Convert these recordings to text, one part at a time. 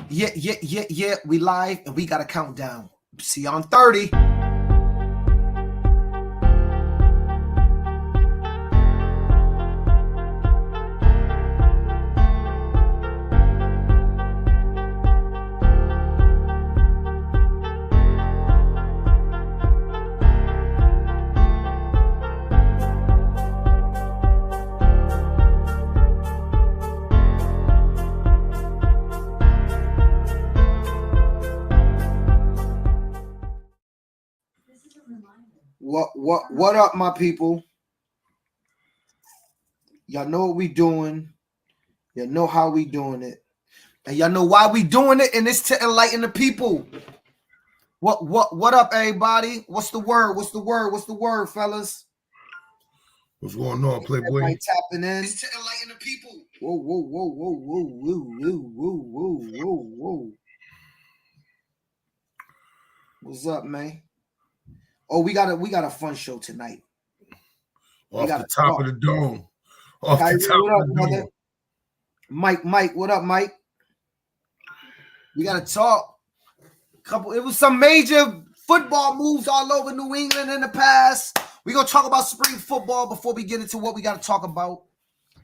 Yeah. We live and we got a countdown. See you on 30. What up, my people? Y'all know what we doing. Y'all know how we doing it. And y'all know why we doing it, and it's to enlighten the people. What up, everybody? What's the word? What's the word, fellas? What's going on, Playboy? Everybody tapping in. It's to enlighten the people. Whoa. What's up, man? Oh, we got a fun show tonight. Off the top of the dome. Off the top of the dome. Mike, what up, Mike? We gotta talk. It was some major football moves all over New England in the past. We're gonna talk about spring football before we get into what we gotta talk about.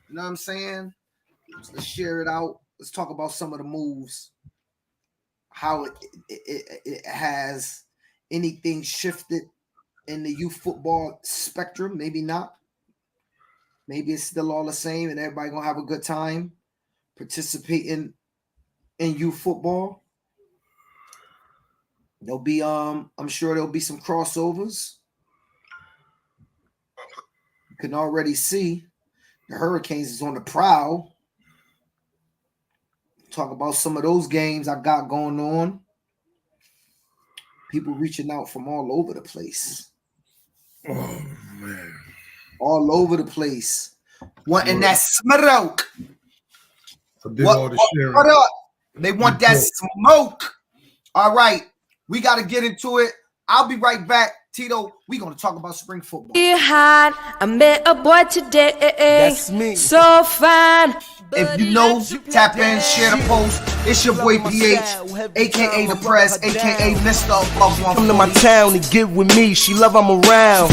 You know what I'm saying? Let's share it out. Let's talk about some of the moves. How it has anything shifted in the youth football spectrum. Maybe not. Maybe it's still all the same and everybody gonna have a good time participating in youth football. There'll be I'm sure there'll be some crossovers. You can already see the Hurricanes is on the prowl. Talk about some of those games I got going on. People reaching out from all over the place. Oh, man. All over the place. Wanting that smoke. What up? They want that smoke. All right. We got to get into it. I'll be right back. Tito, we're going to talk about spring football. I met a boy today. That's me. So fine. If you know, tap in, share the post. It's your boy PH, a.k.a. The Press, a.k.a. Mr. Above 140. Come to my town and get with me. She love I'm around.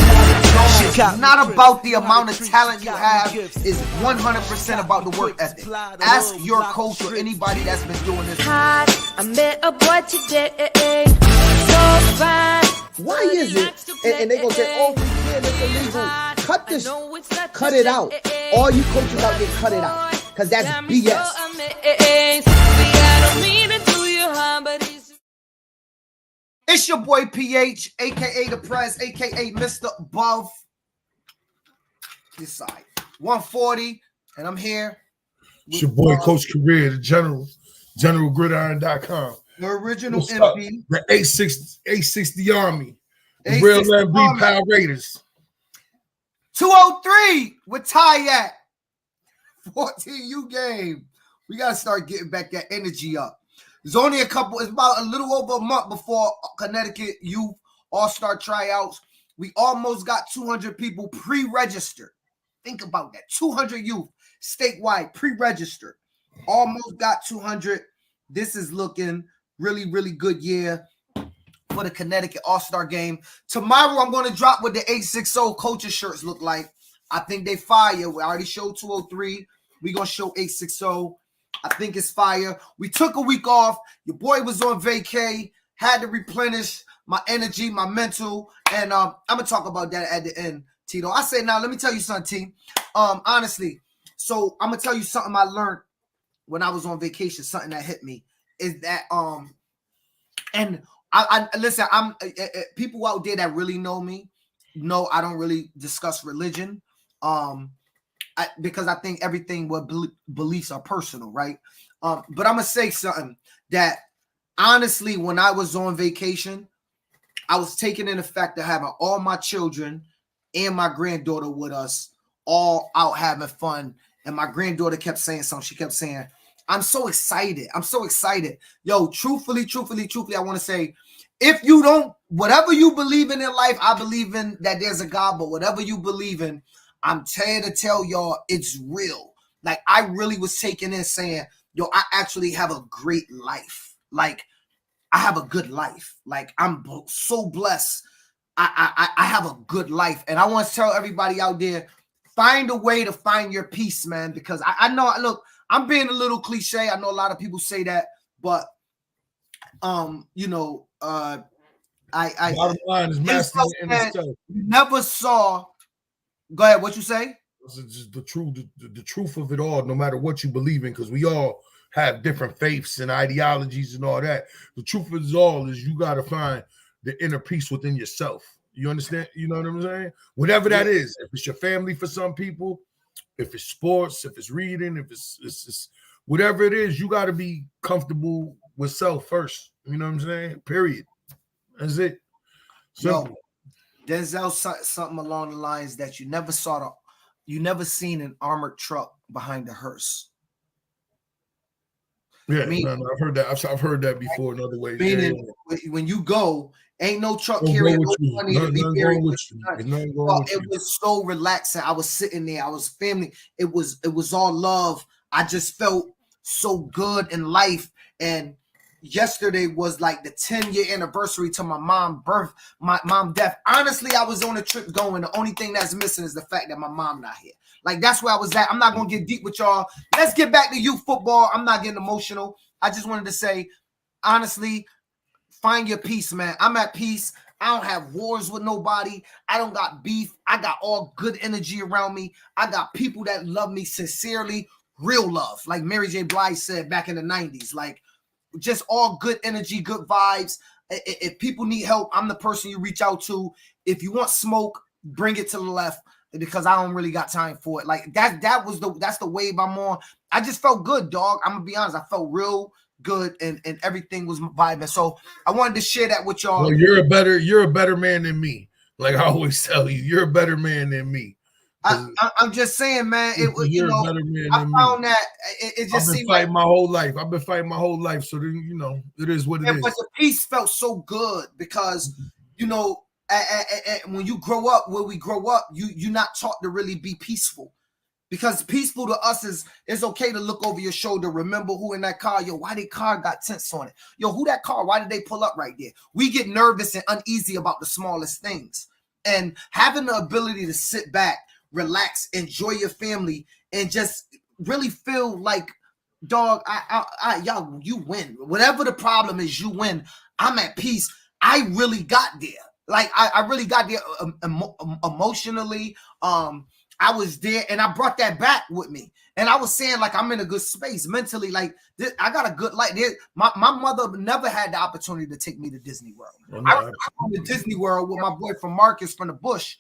It's not about the amount of talent you have. It's 100% about the work ethic. Ask your coach or anybody that's been doing this. I met a boy today. So fine. Why is it? And they gonna say, oh, we can't, it's illegal. Cut this, cut it out. All you coaches out there, cut it out. Because that's BS. It's your boy PH, a.k.a. The Press, a.k.a. Mr. Above. This side. 140, and I'm here. It's your boy, Coach Career, the GeneralGridiron.com. The original MP. The 860 Army. The Real MB Power Raiders. 203 with Ty at 14U game. We got to start getting back that energy up. There's only it's about a little over a month before Connecticut Youth All-Star Tryouts. We almost got 200 people pre-registered. Think about that. 200 youth statewide pre-registered. Almost got 200. This is looking really, really good year for the Connecticut All-Star game. Tomorrow, I'm going to drop what the 860 coaches shirts look like. I think they fire. We already showed 203. We're going to show 860. I think it's fire. We took a week off. Your boy was on vacay. Had to replenish my energy, my mental. And I'm going to talk about that at the end, Tito. I say, now, let me tell you something, T. Honestly, so I'm going to tell you something I learned when I was on vacation, something that hit me. Is that and I listen, I'm people out there that really know me know I don't really discuss religion because I think everything what beliefs are personal, right? But I'm gonna say something that honestly, when I was on vacation, I was taking in the fact of having all my children and my granddaughter with us, all out having fun, and my granddaughter kept saying something. She kept saying, I'm so excited. I'm so excited. Yo, truthfully, I want to say, if you don't, whatever you believe in life, I believe in that there's a God, but whatever you believe in, I'm here to tell y'all it's real. Like, I really was taking in saying, yo, I actually have a great life. Like, I have a good life. Like, I'm so blessed. I have a good life. And I want to tell everybody out there, find a way to find your peace, man, because I know, look, I'm being a little cliche. I know a lot of people say that, but you know, bottom line is mastering yourself. Never saw. Go ahead. What you say? It's just the truth of it all. No matter what you believe in, because we all have different faiths and ideologies and all that. The truth of it all is you got to find the inner peace within yourself. You understand? You know what I'm saying? Whatever that is. If it's your family for some people, if it's sports, if it's reading, if it's whatever it is, you got to be comfortable with self first. You know what I'm saying? Period. That's it. Simple. Yo, Denzel something along the lines that you never seen an armored truck behind a hearse. Yeah, I've heard that. I've heard that before in other ways. Meaning, when you go, ain't no truck carrying no money to be carried with you. It was so relaxing. I was sitting there. I was family. It was all love. I just felt so good in life. And yesterday was like the 10-year anniversary to my mom's birth, my mom death. Honestly, I was on a trip going. The only thing that's missing is the fact that my mom not here. Like, that's where I was at. I'm not going to get deep with y'all. Let's get back to youth football. I'm not getting emotional. I just wanted to say, honestly, find your peace, man. I'm at peace. I don't have wars with nobody. I don't got beef. I got all good energy around me. I got people that love me sincerely, real love. Like Mary J. Blige said back in the 90s. Like, just all good energy, good vibes. If people need help, I'm the person you reach out to. If you want smoke, bring it to the left, because I don't really got time for it. Like, that's the wave I'm on. I just felt good, dog. I'm gonna be honest. I felt real good, and everything was vibing. So I wanted to share that with y'all. Well, you're a better man than me. Like I always tell you, you're a better man than me. I'm just saying, man. It was, you know, I found that it just I've been fighting my whole life. I've been fighting my whole life. So then, you know, it is what it is. But the peace felt so good because, you know, when you grow up, where we grow up, you're not taught to really be peaceful. Because peaceful to us is it's okay to look over your shoulder, remember who in that car. Yo, why that car got tents on it? Yo, who that car? Why did they pull up right there? We get nervous and uneasy about the smallest things. And having the ability to sit back, relax, enjoy your family, and just really feel like, dog, y'all, you win. Whatever the problem is, you win. I'm at peace. I really got there. Like, I really got there emotionally. I was there, and I brought that back with me. And I was saying, like, I'm in a good space mentally. Like, I got a good life. My mother never had the opportunity to take me to Disney World. I went to Disney World with my boyfriend Marcus from the Bush,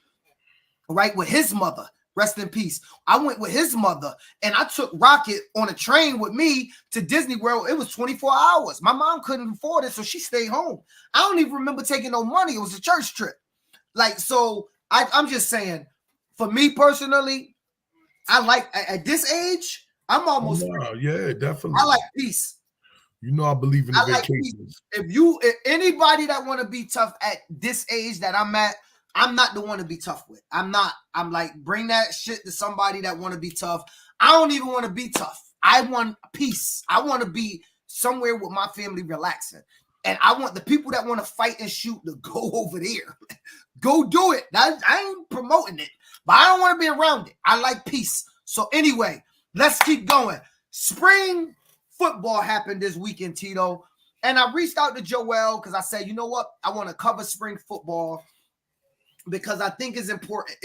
right, with his mother. Rest in peace. I went with his mother, and I took Rocket on a train with me to Disney World. It was 24 hours. My mom couldn't afford it, so she stayed home. I don't even remember taking no money. It was a church trip. Like, so I'm just saying, for me personally, I like, at this age, I'm almost. Yeah, definitely. I like peace. You know, I believe in the vacations. If anybody that want to be tough at this age that I'm at, I'm not the one to be tough with. I'm not. I'm like, bring that shit to somebody that want to be tough. I don't even want to be tough. I want peace. I want to be somewhere with my family relaxing. And I want the people that want to fight and shoot to go over there. Go do it. I ain't promoting it, but I don't want to be around it. I like peace. So anyway, let's keep going. Spring football happened this weekend, Tito. And I reached out to Joel because I said, you know what? I want to cover spring football because I think it's important.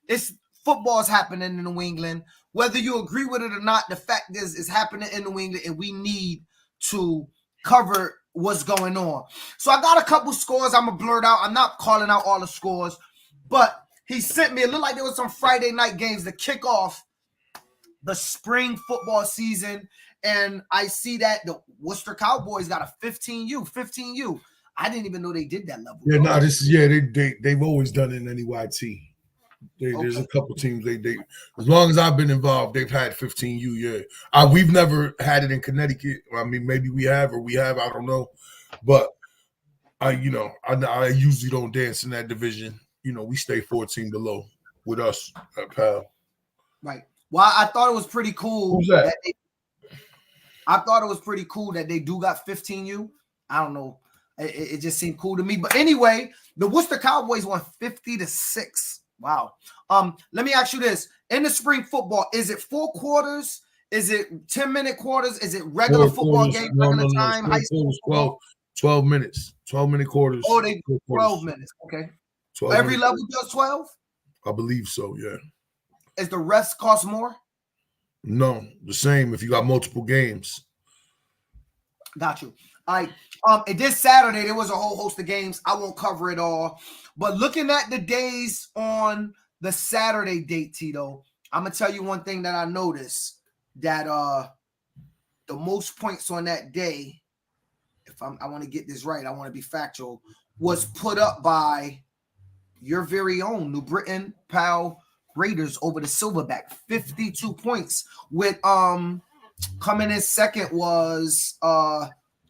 It's football's happening in New England. Whether you agree with it or not, the fact is it's happening in New England, and we need to cover what's going on. So I got a couple scores I'm going to blurt out. I'm not calling out all the scores, but he sent me, it looked like there was some Friday night games to kick off the spring football season. And I see that the Worcester Cowboys got a 15U. I didn't even know they did that level. Yeah, they've always done it in NEYT. There's a couple teams they as long as I've been involved, they've had 15U. Yeah, we've never had it in Connecticut. I mean, maybe we have, I don't know. But I usually don't dance in that division. You know, we stay 14 below with us at PAL. Right. Well, I thought it was pretty cool. Who's that? I thought it was pretty cool that they do got 15U. I don't know. It just seemed cool to me. But anyway, the Worcester Cowboys won 50-6. Wow. Let me ask you this. In the spring football, is it 4 quarters? Is it 10-minute quarters? Is it regular football game, regular time, high school football? 12 minutes. 12-minute quarters. Oh, they 12 minutes. Okay. 12 Every minutes. level does 12? I believe so, yeah. Is the refs cost more? No, the same if you got multiple games. Got you. All right. This Saturday, there was a whole host of games. I won't cover it all. But looking at the days on the Saturday date, Tito, I'm going to tell you one thing that I noticed, that the most points on that day, if I want to get this right, I want to be factual, was put up by your very own New Britain Pal Raiders over the Silverback, 52 points. With coming in second was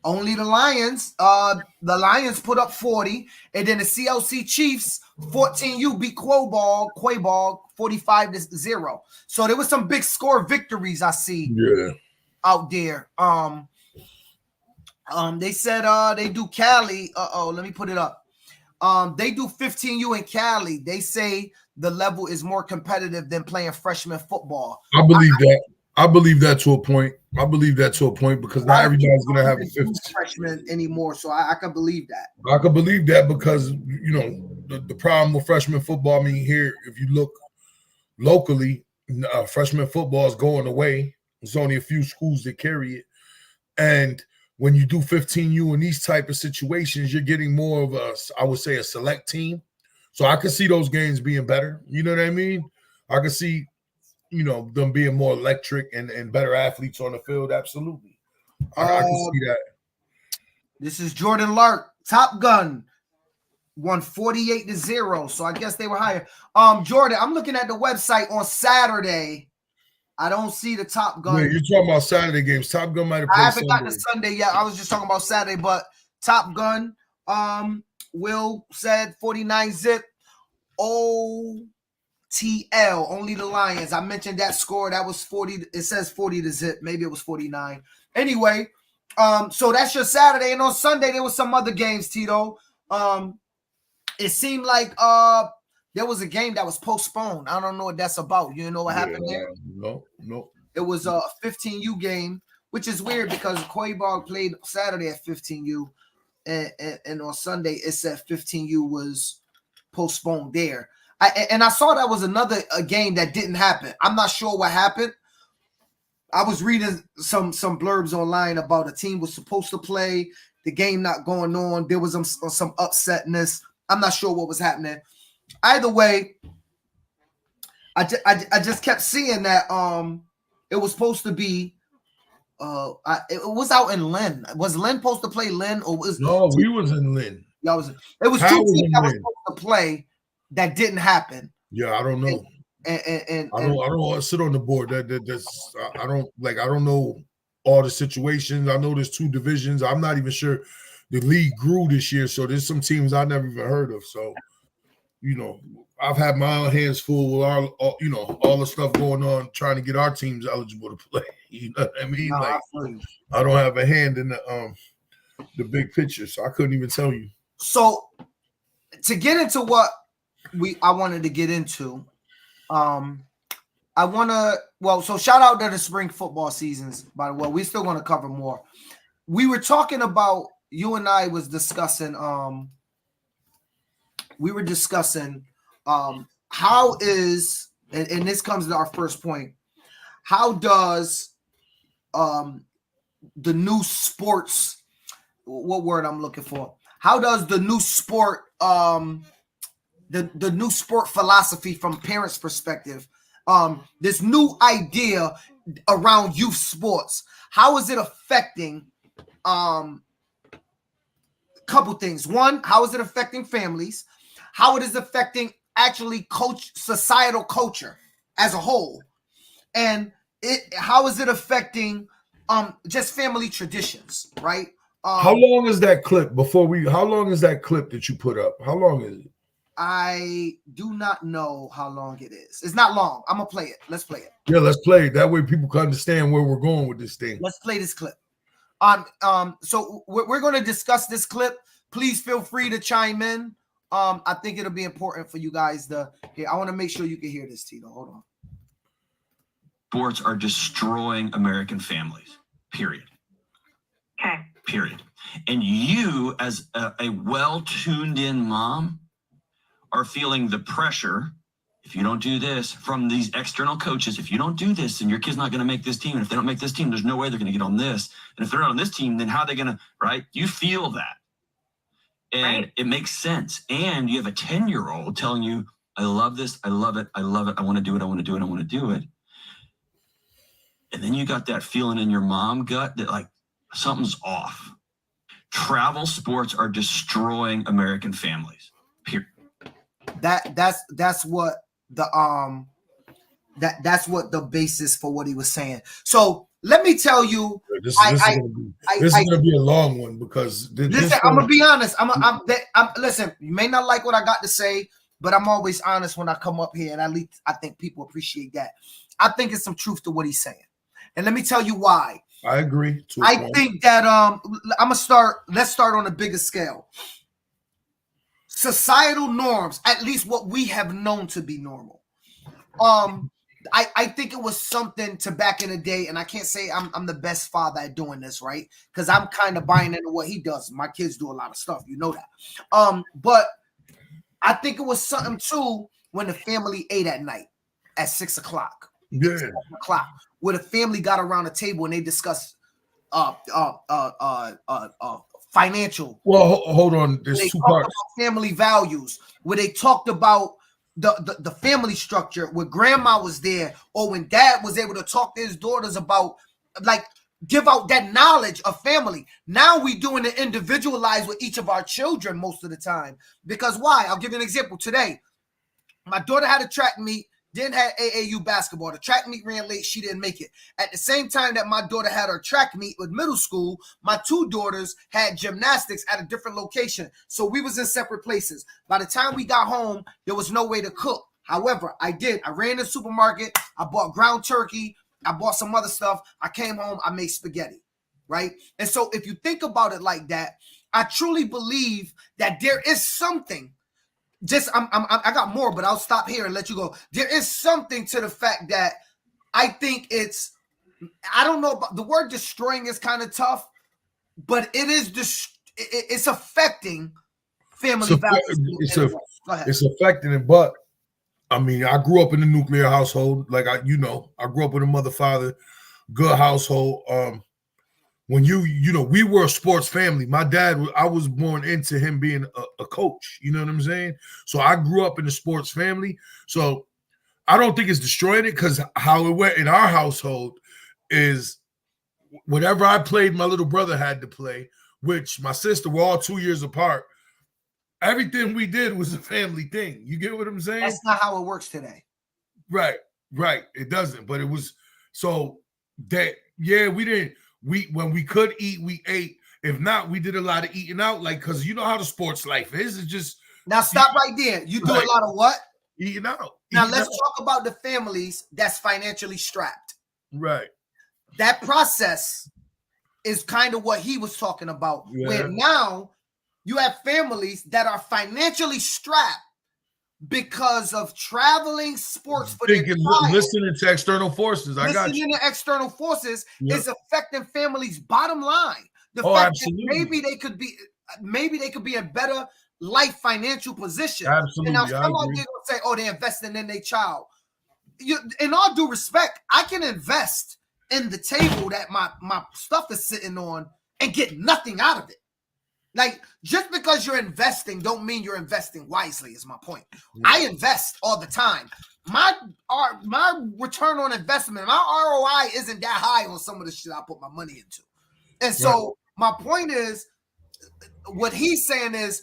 only the Lions. The Lions put up 40, and then the CLC Chiefs 14U beat Quaybog 45-0. So there was some big score victories I see out there. They said they do Cali. Let me put it up. They do 15U in Cali. They say the level is more competitive than playing freshman football. I believe that. I believe that to a point. I believe that to a point because not everybody's going to have a 15 freshman anymore. So I can believe that. I can believe that because, you know, the problem with freshman football, I mean, here, if you look locally, freshman football is going away. There's only a few schools that carry it. And when you do 15U in these type of situations, you're getting more of a, I would say, a select team. So I could see those games being better. You know what I mean? I could see, you know, them being more electric and better athletes on the field. Absolutely. I can see that. This is Jordan Lark. Top Gun won 48-0. So I guess they were higher. Jordan, I'm looking at the website on Saturday. I don't see the Top Gun. Wait, you're talking about Saturday games. Top Gun might have played I haven't Sunday. got the Sunday yet. I was just talking about Saturday, but Top Gun, Will said 49 zip. OTL, only the Lions. I mentioned that score. That was 40. It says 40 to zip. Maybe it was 49. Anyway, so that's your Saturday. And on Sunday, there was some other games, Tito. It seemed like there was a game that was postponed. I don't know what that's about. You know what happened there? No. It was a 15U game, which is weird because Quaybog played Saturday at 15U, and on Sunday it said 15U was postponed there. I saw that was another game that didn't happen. I'm not sure what happened. I was reading some blurbs online about a team was supposed to play, the game not going on. There was some upsetness. I'm not sure what was happening. Either way, I just kept seeing that it was supposed to be it was out in Lynn. Was Lynn supposed to play Lynn or was we was in Lynn. It was two teams that was supposed to play that didn't happen. Yeah, I don't know. And I don't want to sit on the board. That's I don't know all the situations. I know there's 2 divisions. I'm not even sure the league grew this year, so there's some teams I never even heard of. So, you know, I've had my own hands full with all the stuff going on trying to get our teams eligible to play. You know what I mean? No, I don't have a hand in the big picture, so I couldn't even tell you. So to get into what I wanted to get into, so shout out to the spring football seasons, by the way. We're still going to cover more. We were talking about, you and I was discussing, how is, and this comes to our first point, how does the new sports, what word I'm looking for, how does the new sport, the new sport philosophy from parents' perspective, this new idea around youth sports, how is it affecting couple things? One, how is it affecting families? How it is affecting actually societal culture as a whole, and how is it affecting just family traditions, right? How long is that clip how long is that clip that you put up? How long is it? I do not know how long it is. It's not long. I'm gonna play it. Let's play it. Yeah, let's play it. That way people can understand where we're going with this thing. Let's play this clip. So we're going to discuss this clip. Please feel free to chime in. I think it'll be important for you guys to hear. I want to make sure you can hear this, Tito. Hold on. Sports are destroying American families. Period. Okay. Period. And you, as a well-tuned-in mom, are feeling the pressure. If you don't do this from these external coaches, if you don't do this, then your kid's not going to make this team. And if they don't make this team, there's no way they're going to get on this. And if they're not on this team, then how are they going to, right? You feel that. And It makes sense. And you have a 10-year-old telling you, I love this. I love it. I love it. I want to do it. I want to do it. I want to do it. And then you got that feeling in your mom gut that like something's off. Travel sports are destroying American families. Period. That's what the that's what the basis for what he was saying. So let me tell you, this is gonna be a long one because listen, I'm gonna be honest. Listen, you may not like what I got to say, but I'm always honest when I come up here, and at least I think people appreciate that. I think it's some truth to what he's saying, and let me tell you why. I agree. I think that let's start on a bigger scale. Societal norms, at least what we have known to be normal. I think it was something to back in the day, and I can't say I'm the best father at doing this, right? Because I'm kind of buying into what he does. My kids do a lot of stuff, you know that. But I think it was something too when the family ate at night at 6 o'clock. Yeah. 7 o'clock, where the family got around the table and they discussed financial. Well, hold on. There's they two talked parts. about family values, where they talked about the family structure, where grandma was there, or when dad was able to talk to his daughters about, like, give out that knowledge of family. Now we doing it individualized with each of our children most of the time. Because why? I'll give you an example. Today, my daughter had a track meet. Didn't have AAU basketball. The track meet ran late. She didn't make it. At the same time that my daughter had her track meet with middle school, my two daughters had gymnastics at a different location. So we was in separate places. By the time we got home, there was no way to cook. However, I ran to the supermarket. I bought ground turkey. I bought some other stuff. I came home. I made spaghetti, right? And so if you think about it like that, I truly believe that there is something. I got more, but I'll stop here and let you go. There is something to the fact that I think I don't know about the word destroying is kind of tough, but it's affecting family values. It's affecting it, but I mean, I grew up in a nuclear household. Like I grew up with a mother, father, good household. When we were a sports family. My dad, I was born into him being a coach. You know what I'm saying? So I grew up in a sports family. So I don't think it's destroying it, because how it went in our household is whatever I played, my little brother had to play, which my sister, we're all 2 years apart. Everything we did was a family thing. You get what I'm saying? That's not how it works today. Right. It doesn't. But it was so that, yeah, we didn't. When we could eat, we ate. If not, we did a lot of eating out, like, because you know how the sports life is. It's just now stop right there. You do a lot of what? Eating out. Now let's talk about the families that's financially strapped. Right. That process is kind of what he was talking about. Yeah. Where now you have families that are financially strapped because of traveling sports for their child. Listening to external forces. Listening to external forces is affecting families' bottom line. The fact absolutely. that maybe they could be in better life financial position. Absolutely. And now somebody gonna say, oh, they're investing in their child. In all due respect, I can invest in the table that my stuff is sitting on and get nothing out of it. Like, just because you're investing don't mean you're investing wisely, is my point. Yeah. I invest all the time. My return on investment, my ROI isn't that high on some of the shit I put my money into. And so my point is, what he's saying is,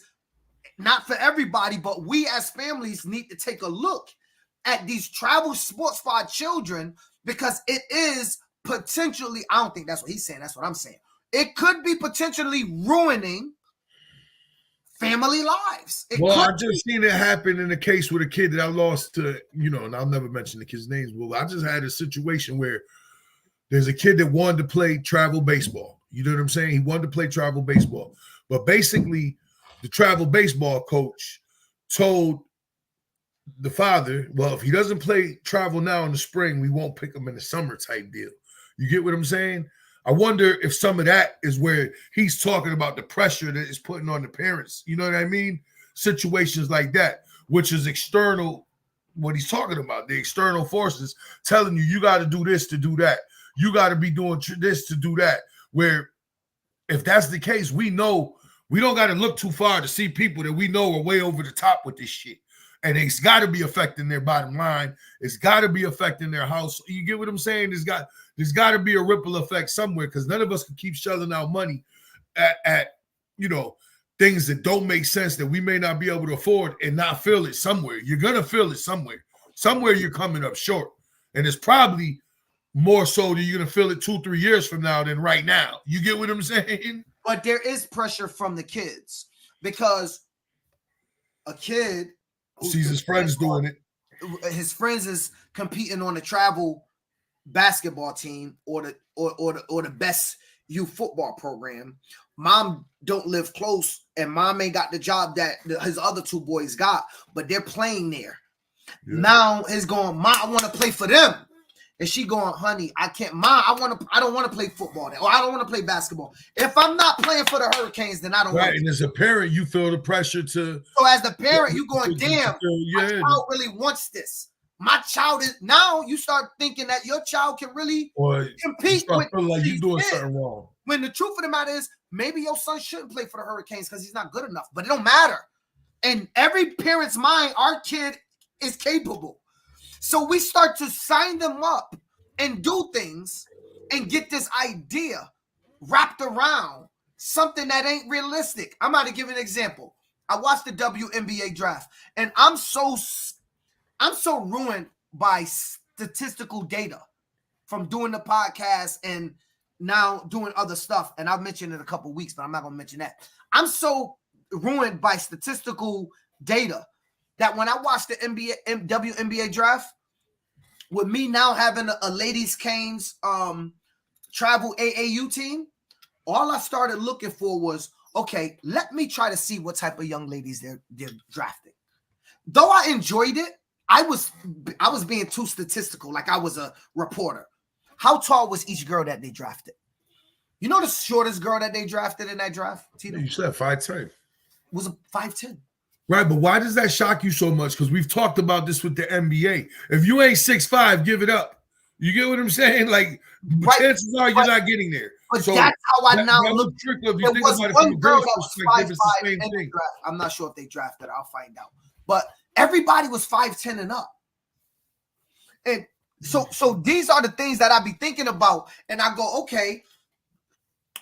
not for everybody, but we as families need to take a look at these travel sports for our children, because it is potentially, I don't think that's what he's saying, that's what I'm saying. It could be potentially ruining family lives. I just seen it happen in a case with a kid that I lost to, and I'll never mention the kid's names. Well, I just had a situation where there's a kid that wanted to play travel baseball. You know what I'm saying? He wanted to play travel baseball. But basically, the travel baseball coach told the father, well, if he doesn't play travel now in the spring, we won't pick him in the summer type deal. You get what I'm saying? I wonder if some of that is where he's talking about the pressure that is putting on the parents. You know what I mean? Situations like that, which is external, what he's talking about, the external forces telling you, you got to do this to do that. You got to be doing this to do that. Where if that's the case, we know we don't got to look too far to see people that we know are way over the top with this shit. And it's got to be affecting their bottom line. It's got to be affecting their house. You get what I'm saying? There's got to be a ripple effect somewhere, because none of us can keep shelling out money at things that don't make sense, that we may not be able to afford, and not feel it somewhere. You're gonna feel it somewhere. Somewhere you're coming up short, and it's probably more so that you're gonna feel it 2-3 years from now than right now. You get what I'm saying? But there is pressure from the kids, because a kid sees his friends doing it. His friends is competing on the travel basketball team or the best youth football program. Mom don't live close, and mom ain't got the job that his other two boys got, but they're playing there. Yeah. Now he's going, Ma, I want to play for them. And she going, honey, I can't. Ma, I don't want to play football there, or I don't want to play basketball. If I'm not playing for the Hurricanes, then I don't want to. And as a parent, you feel the pressure to. So as the parent, you going, damn, my child really wants this. My child is, now you start thinking that your child can really compete with like you're doing something wrong. When the truth of the matter is, maybe your son shouldn't play for the Hurricanes because he's not good enough, but it don't matter. In every parent's mind, our kid is capable. So we start to sign them up and do things and get this idea wrapped around something that ain't realistic. I'm about to give an example. I watched the WNBA draft, and I'm so ruined by statistical data from doing the podcast and now doing other stuff. And I'll mention it in a couple of weeks, but I'm not going to mention that. I'm so ruined by statistical data that when I watched the WNBA draft, with me now having a Ladies Canes travel AAU team, all I started looking for was, okay, let me try to see what type of young ladies they're drafting. Though I enjoyed it, I was being too statistical, like I was a reporter. How tall was each girl that they drafted? You know the shortest girl that they drafted in that draft, Tito? You said 5'10". Was a 5'10". Right, but why does that shock you so much? Because we've talked about this with the NBA. If you ain't 6'5", give it up. You get what I'm saying? Like, chances are you're not getting there. But so that's how I now look. If you think about it from a girl's perspective, it's the same thing. I'm not sure if they drafted. I'll find out. But everybody was 5'10" and up. And so these are the things that I be thinking about. And I go, okay,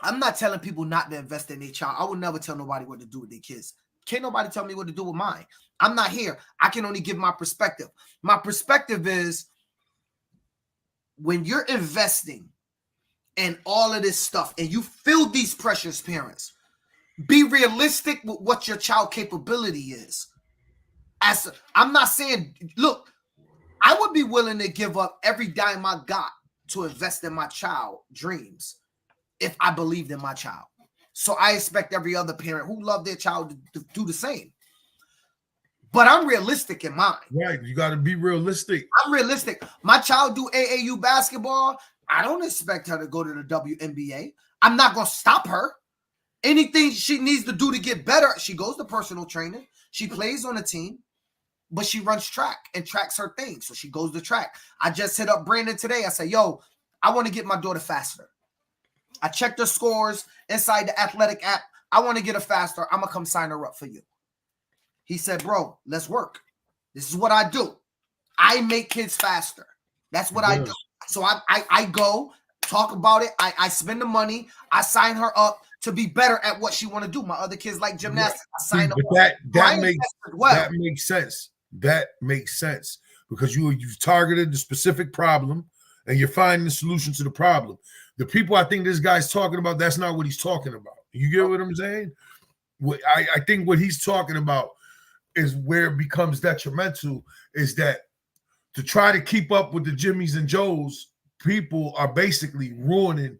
I'm not telling people not to invest in their child. I would never tell nobody what to do with their kids. Can't nobody tell me what to do with mine. I'm not here. I can only give my perspective. My perspective is when you're investing in all of this stuff and you feel these pressures, parents, be realistic with what your child capability is. I'm not saying, look, I would be willing to give up every dime I got to invest in my child dreams if I believed in my child. So I expect every other parent who love their child to do the same. But I'm realistic in mine. Right. You got to be realistic. I'm realistic. My child do AAU basketball. I don't expect her to go to the WNBA. I'm not going to stop her. Anything she needs to do to get better, she goes to personal training. She plays on a team, but she runs track and tracks her thing. So she goes to track. I just hit up Brandon today. I said, yo, I want to get my daughter faster. I checked her scores inside the athletic app. I want to get her faster. I'm going to come sign her up for you. He said, bro, let's work. This is what I do. I make kids faster. That's what I do. So I go talk about it. I spend the money. I sign her up to be better at what she want to do. My other kids like gymnastics. I sign them up. That makes sense. That makes sense because you've targeted the specific problem and you're finding the solution to the problem. The people I think this guy's talking about, that's not what he's talking about. You get what I'm saying? I think what he's talking about is where it becomes detrimental, is that to try to keep up with the Jimmys and Joes, people are basically ruining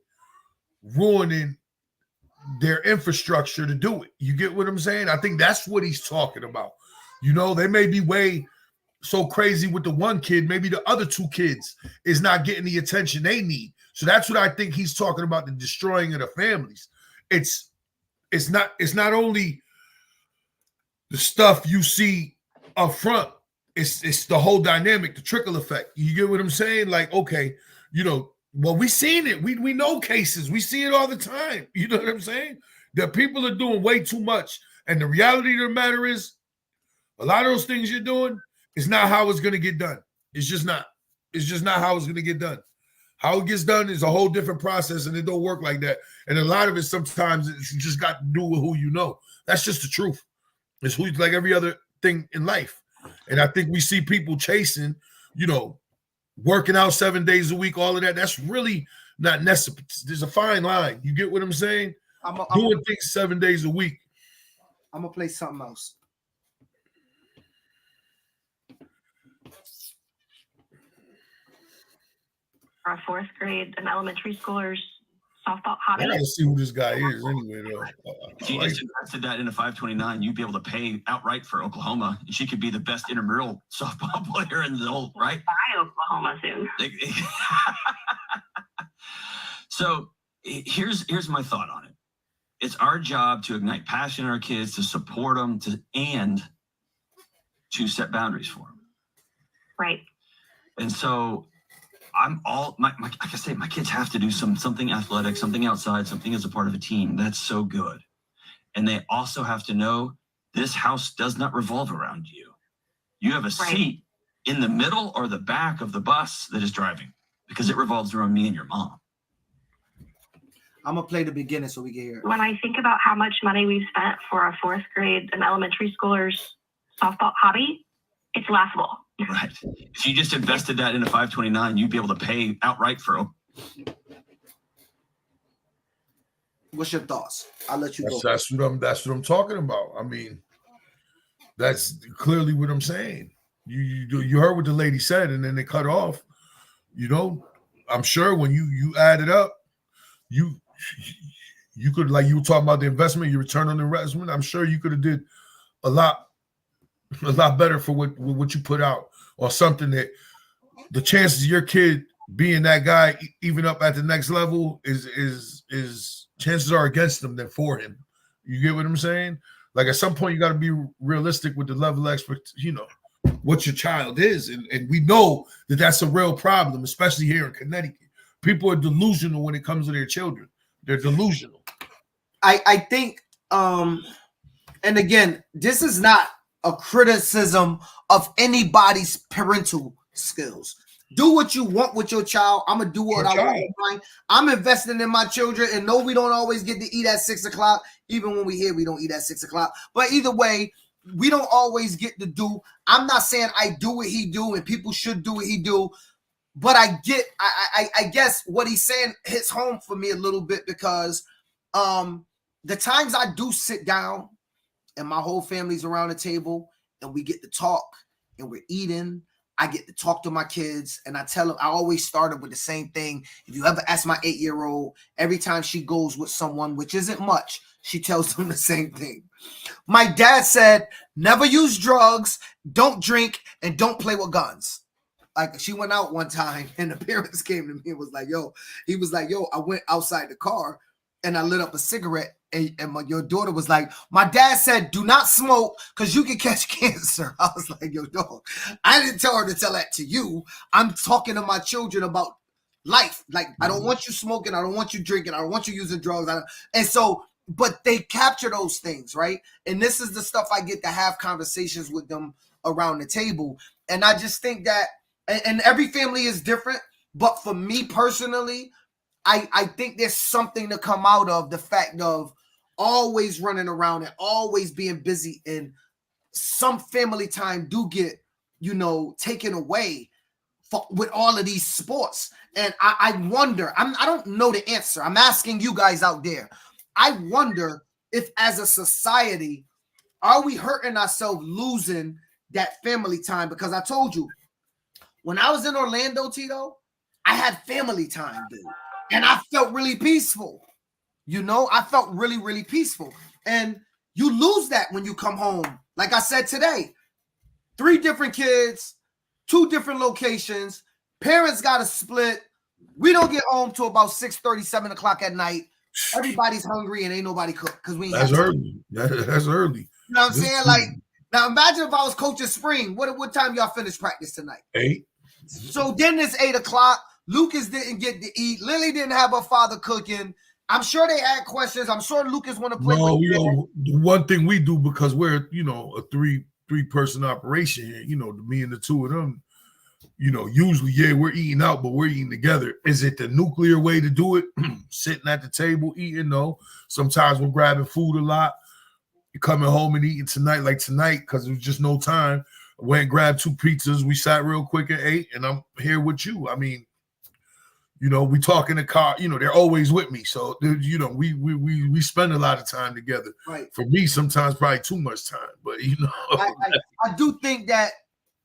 their infrastructure to do it. You get what I'm saying? I think that's what he's talking about. You know, they may be way so crazy with the one kid, maybe the other two kids is not getting the attention they need. So that's what I think he's talking about, the destroying of the families. It's not only the stuff you see up front, it's the whole dynamic, the trickle effect. You get what I'm saying? Like, okay, you know, well, we seen it. We know cases. We see it all the time. You know what I'm saying? That people are doing way too much. And the reality of the matter is, a lot of those things you're doing is not how it's going to get done. It's just not. It's just not how it's going to get done. How it gets done is a whole different process, and it don't work like that. And a lot of it, sometimes you just got to do with who you know. That's just the truth. It's who, like every other thing in life. And I think we see people chasing, you know, working out 7 days a week, all of that. That's really not necessary. There's a fine line. You get what I'm saying? Doing things 7 days a week. I'm going to play something else. Our fourth grade and elementary schoolers softball hobby. I gotta see who this guy is anyway, though. If you just invested that in a 529, you'd be able to pay outright for Oklahoma, and she could be the best intramural softball player in the whole, right? Buy Oklahoma soon. So here's my thought on it. It's our job to ignite passion in our kids, to support them, and to set boundaries for them. Right. And so I'm all like I say, my kids have to do something athletic, something outside, something as a part of a team. That's so good. And they also have to know this house does not revolve around you. You have a seat in the middle or the back of the bus that is driving, because it revolves around me and your mom. I'm going to play the beginning so we can hear it. When I think about how much money we've spent for our fourth grade and elementary schoolers softball hobby, it's laughable. Right. If you just invested that in a 529, you'd be able to pay outright for it. What's your thoughts? I'll let you go. That's what I'm talking about. I mean, that's clearly what I'm saying. You heard what the lady said, and then they cut off. You know, I'm sure when you add it up, you could, like you were talking about the investment, your return on the investment. I'm sure you could have did a lot better for what you put out, or something that the chances of your kid being that guy even up at the next level is chances are against him than for him. You get what I'm saying? Like at some point you got to be realistic with the level of you know, what your child is. And we know that that's a real problem, especially here in Connecticut. People are delusional when it comes to their children. They're delusional. I think, and again, this is not a criticism of anybody's parental skills. Do what you want with your child. I'm gonna do what I want with mine. I'm investing in my children, and no, we don't always get to eat at 6 o'clock. Even when we here, we don't eat at 6 o'clock. But either way, we don't always get to do. I'm not saying I do what he do, and people should do what he do. But I guess what he's saying hits home for me a little bit, because the times I do sit down and my whole family's around the table and we get to talk and we're eating, I get to talk to my kids, and I tell them, I always started with the same thing. If you ever ask my 8-year-old, every time she goes with someone, which isn't much, she tells them the same thing. My dad said, never use drugs, don't drink, and don't play with guns. Like, she went out one time and the parents came to me and was like, yo, I went outside the car and I lit up a cigarette, and your daughter was like, my dad said, do not smoke because you can catch cancer. I was like, yo, dog, I didn't tell her to tell that to you. I'm talking to my children about life. Like, I don't want you smoking. I don't want you drinking. I don't want you using drugs. And so, but they capture those things, right? And this is the stuff I get to have conversations with them around the table. And I just think that, and every family is different, but for me personally, I think there's something to come out of the fact of always running around and always being busy, and some family time do get, you know, taken away with all of these sports. And I wonder, I don't know the answer. I'm asking you guys out there. I wonder if as a society, are we hurting ourselves losing that family time? Because I told you, when I was in Orlando, Tito, I had family time, dude. And I felt really peaceful. You know, I felt really, really peaceful. And you lose that when you come home. Like I said today, 3 different kids, 2 different locations. Parents got to split. We don't get home till about 6:30, 7 o'clock at night. Everybody's hungry and ain't nobody cook because we ain't That's early. That's early. You know what I'm saying? Like, now imagine if I was coaching spring. What time y'all finish practice tonight? 8. So then it's 8 o'clock. Lucas didn't get to eat. Lily didn't have her father cooking. I'm sure they had questions. I'm sure Lucas want to play. No, the one thing we do, because we're, a three-person operation here, me and the 2 of them, usually, we're eating out, but we're eating together. Is it the nuclear way to do it? Sitting at the table eating? No. Sometimes we're grabbing food a lot. You're coming home and eating tonight, because there was just no time. I went and grabbed 2 pizzas. We sat real quick and ate, and I'm here with you. I mean, we talk in the car. They're always with me. So, we spend a lot of time together. Right. For me, sometimes probably too much time. But, I do think that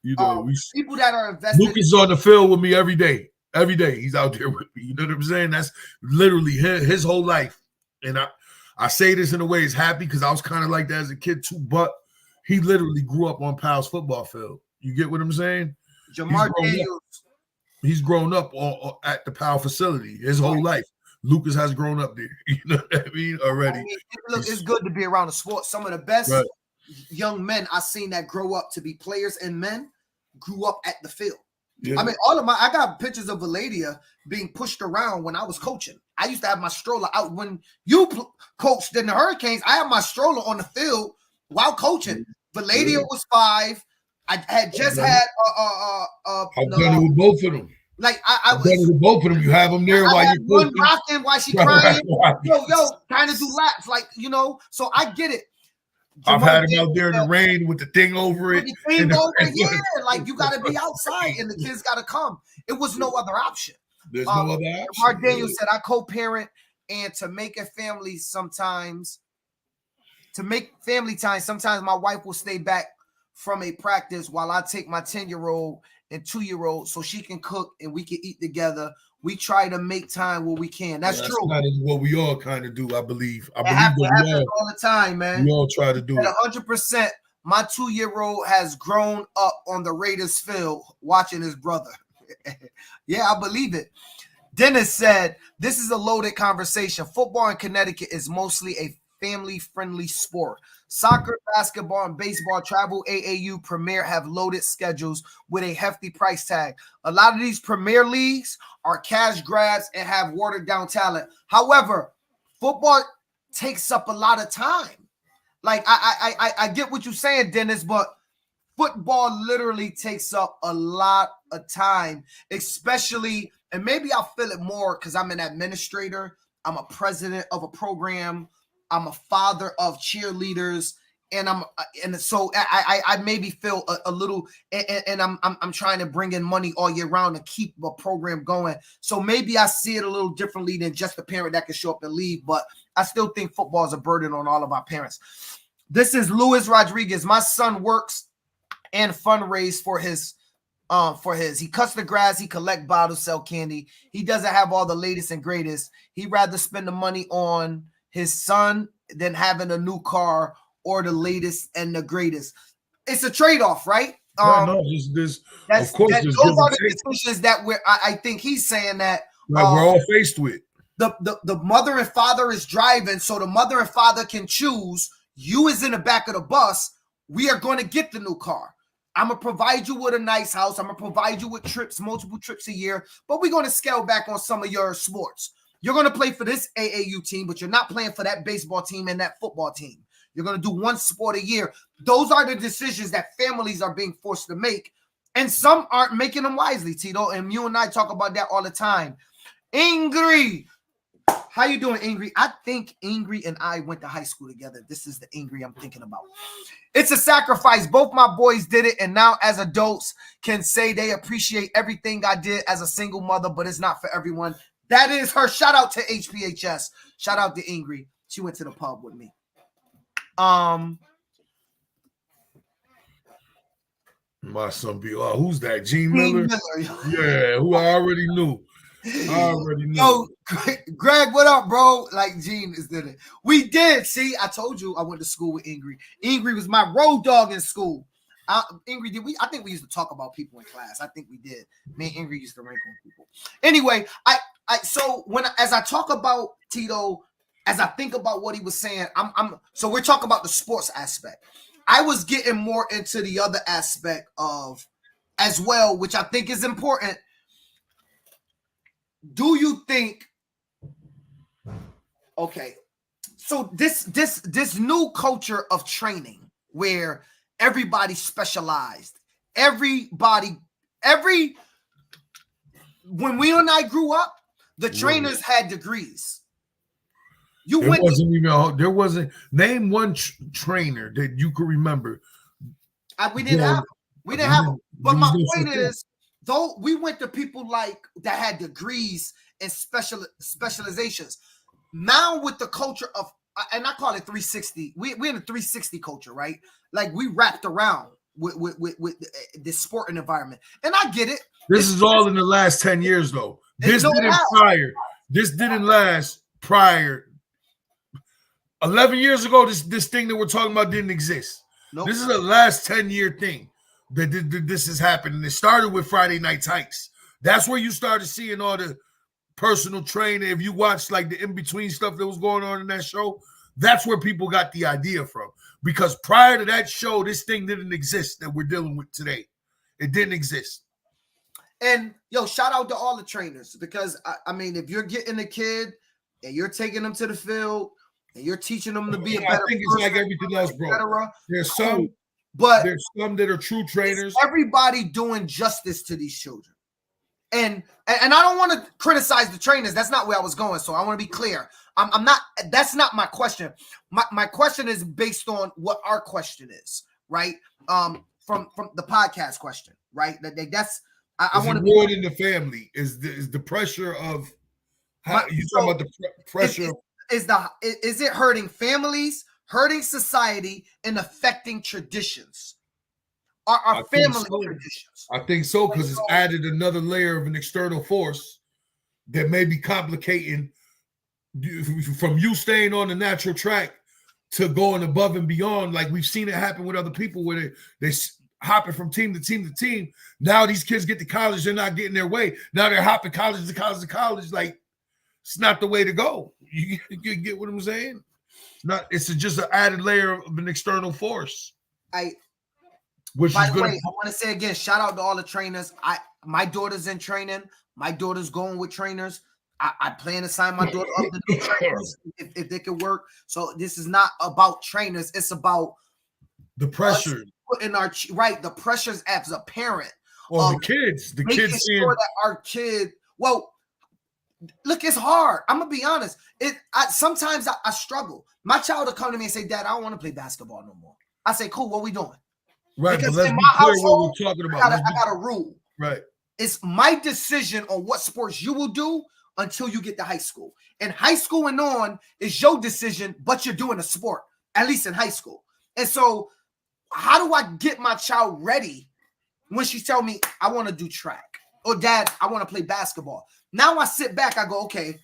people that are invested. Lucas is on the field with me every day. Every day he's out there with me. You know what I'm saying? That's literally his whole life. And I say this in a way he's happy because I was kind of like that as a kid too. But he literally grew up on Powell's football field. You get what I'm saying? Jamar Daniels. He's grown up at the Powell facility his whole life. Lucas has grown up there. You know what I mean? Already. Look, it's good to be around the sport. Some of the best young men I've seen that grow up to be players and men grew up at the field. Yeah. I mean, I got pictures of Valadia being pushed around when I was coaching. I used to have my stroller out when you coached in the Hurricanes. I had my stroller on the field while coaching. Valadia was 5. I had just had I've done it with both of them. Like I was done it with both of them. You have them there while you're one rocking while she crying. Yo, trying to do laps, So I get it. I've had him out there in the rain with the thing over it. Like you got to be outside and the kids got to come. It was no other option. There's no other option. Mark Daniels said, I co-parent, and to make a family sometimes, sometimes my wife will stay back from a practice while I take my 10-year-old and 2-year-old so she can cook and we can eat together. We try to make time where we can. That's true. That is what we all kind of do, I believe. It happens all the time, man. We all try to do it. 100%. My 2-year-old has grown up on the Raiders field watching his brother. Yeah, I believe it. Dennis said, this is a loaded conversation. Football in Connecticut is mostly a family-friendly sport. Soccer, basketball, and baseball travel AAU Premier have loaded schedules with a hefty price tag. A lot of these Premier leagues are cash grabs and have watered-down talent. However, football takes up a lot of time. Like, I get what you're saying, Dennis, but football literally takes up a lot of time, especially, and maybe I'll feel it more because I'm an administrator. I'm a president of a program. I'm a father of cheerleaders, and so I maybe feel a little, and I'm trying to bring in money all year round to keep a program going. So maybe I see it a little differently than just a parent that can show up and leave, but I still think football is a burden on all of our parents. This is Luis Rodriguez. My son works and fundraise for his. He cuts the grass, he collect bottles, sell candy. He doesn't have all the latest and greatest. He'd rather spend the money on his son than having a new car or the latest and the greatest. It's a trade-off, right? Of course, those are the decisions that I think he's saying that we're all faced with. The mother and father is driving, so the mother and father can choose. You is in the back of the bus. We are going to get the new car. I'm going to provide you with a nice house. I'm going to provide you with trips, multiple trips a year, but we're going to scale back on some of your sports. You're going to play for this AAU team, but you're not playing for that baseball team and that football team. You're going to do one sport a year. Those are the decisions that families are being forced to make, and some aren't making them wisely, Tito, and you and I talk about that all the time. Ingrid, how you doing, Ingrid? I think Ingrid and I went to high school together. This is the Ingrid I'm thinking about. It's a sacrifice. Both my boys did it, and now as adults can say they appreciate everything I did as a single mother, but it's not for everyone. That is her. Shout out to HPHS. Shout out to Ingrid. She went to the pub with me. My son be, oh, who's that? Gene Miller? Yeah, who I already knew. Yo, Greg, what up, bro? Like Gene is did it. We did. See, I told you I went to school with Ingrid. Ingrid was my road dog in school. Ingrid, did we? I think we used to talk about people in class. I think we did. Me and Ingrid used to rank on people. Anyway, so as I talk about Tito, as I think about what he was saying, so we're talking about the sports aspect. I was getting more into the other aspect of as well, which I think is important. Do you think? Okay, so this new culture of training where everybody's specialized, when we and I grew up, the trainers had degrees. There wasn't name one trainer that you could remember. We didn't have them. But my point is, though, we went to people like that had degrees and specializations. Now with the culture of, and I call it 360. We're in a 360 culture, right? Like we wrapped around with this sporting environment, and I get it. This is all in the last 10 years, though. This didn't last prior. 11 years ago, this thing that we're talking about didn't exist. Nope. This is a last 10-year thing that this has happened. And it started with Friday Night Hikes. That's where you started seeing all the personal training. If you watch like the in-between stuff that was going on in that show, that's where people got the idea from. Because prior to that show, this thing didn't exist that we're dealing with today. It didn't exist. And, yo, shout out to all the trainers. Because, I mean, if you're getting a kid and you're taking them to the field, and you're teaching them to be a better person. I think it's like everything else, bro. There's some that are true trainers. Everybody doing justice to these children. And I don't want to criticize the trainers. That's not where I was going. So I want to be clear. I'm not. That's not my question. My question is based on what our question is, right? From the podcast question, right? I want to be in the family. Is the pressure of how you talking about the pressure? Is it hurting families, hurting society, and affecting traditions? Our family traditions. I think so, because it's added another layer of an external force that may be complicating from you staying on the natural track to going above and beyond. Like we've seen it happen with other people where they hopping from team to team to team. Now these kids get to college, they're not getting their way. Now they're hopping college to college to college. Like, it's not the way to go. You get what I'm saying? It's just an added layer of an external force. By the way, I want to say again, shout out to all the trainers. My daughter's in training. My daughter's going with trainers. I plan to sign my daughter up to new trainers if they can work. So this is not about trainers. It's about the pressure. Putting the pressures as a parent. Well, the kids sure that our kid. Well, look, it's hard. I'm gonna be honest. Sometimes I struggle. My child will come to me and say, "Dad, I don't want to play basketball no more." I say, "Cool, what we doing?" Right, because but let's in be my clear household, what we're talking about. I got a rule. Right. It's my decision on what sports you will do until you get to high school. And high school and on is your decision, but you're doing a sport, at least in high school. And so how do I get my child ready when she tell me I want to do track? Or Dad, I want to play basketball. Now I sit back, I go, okay,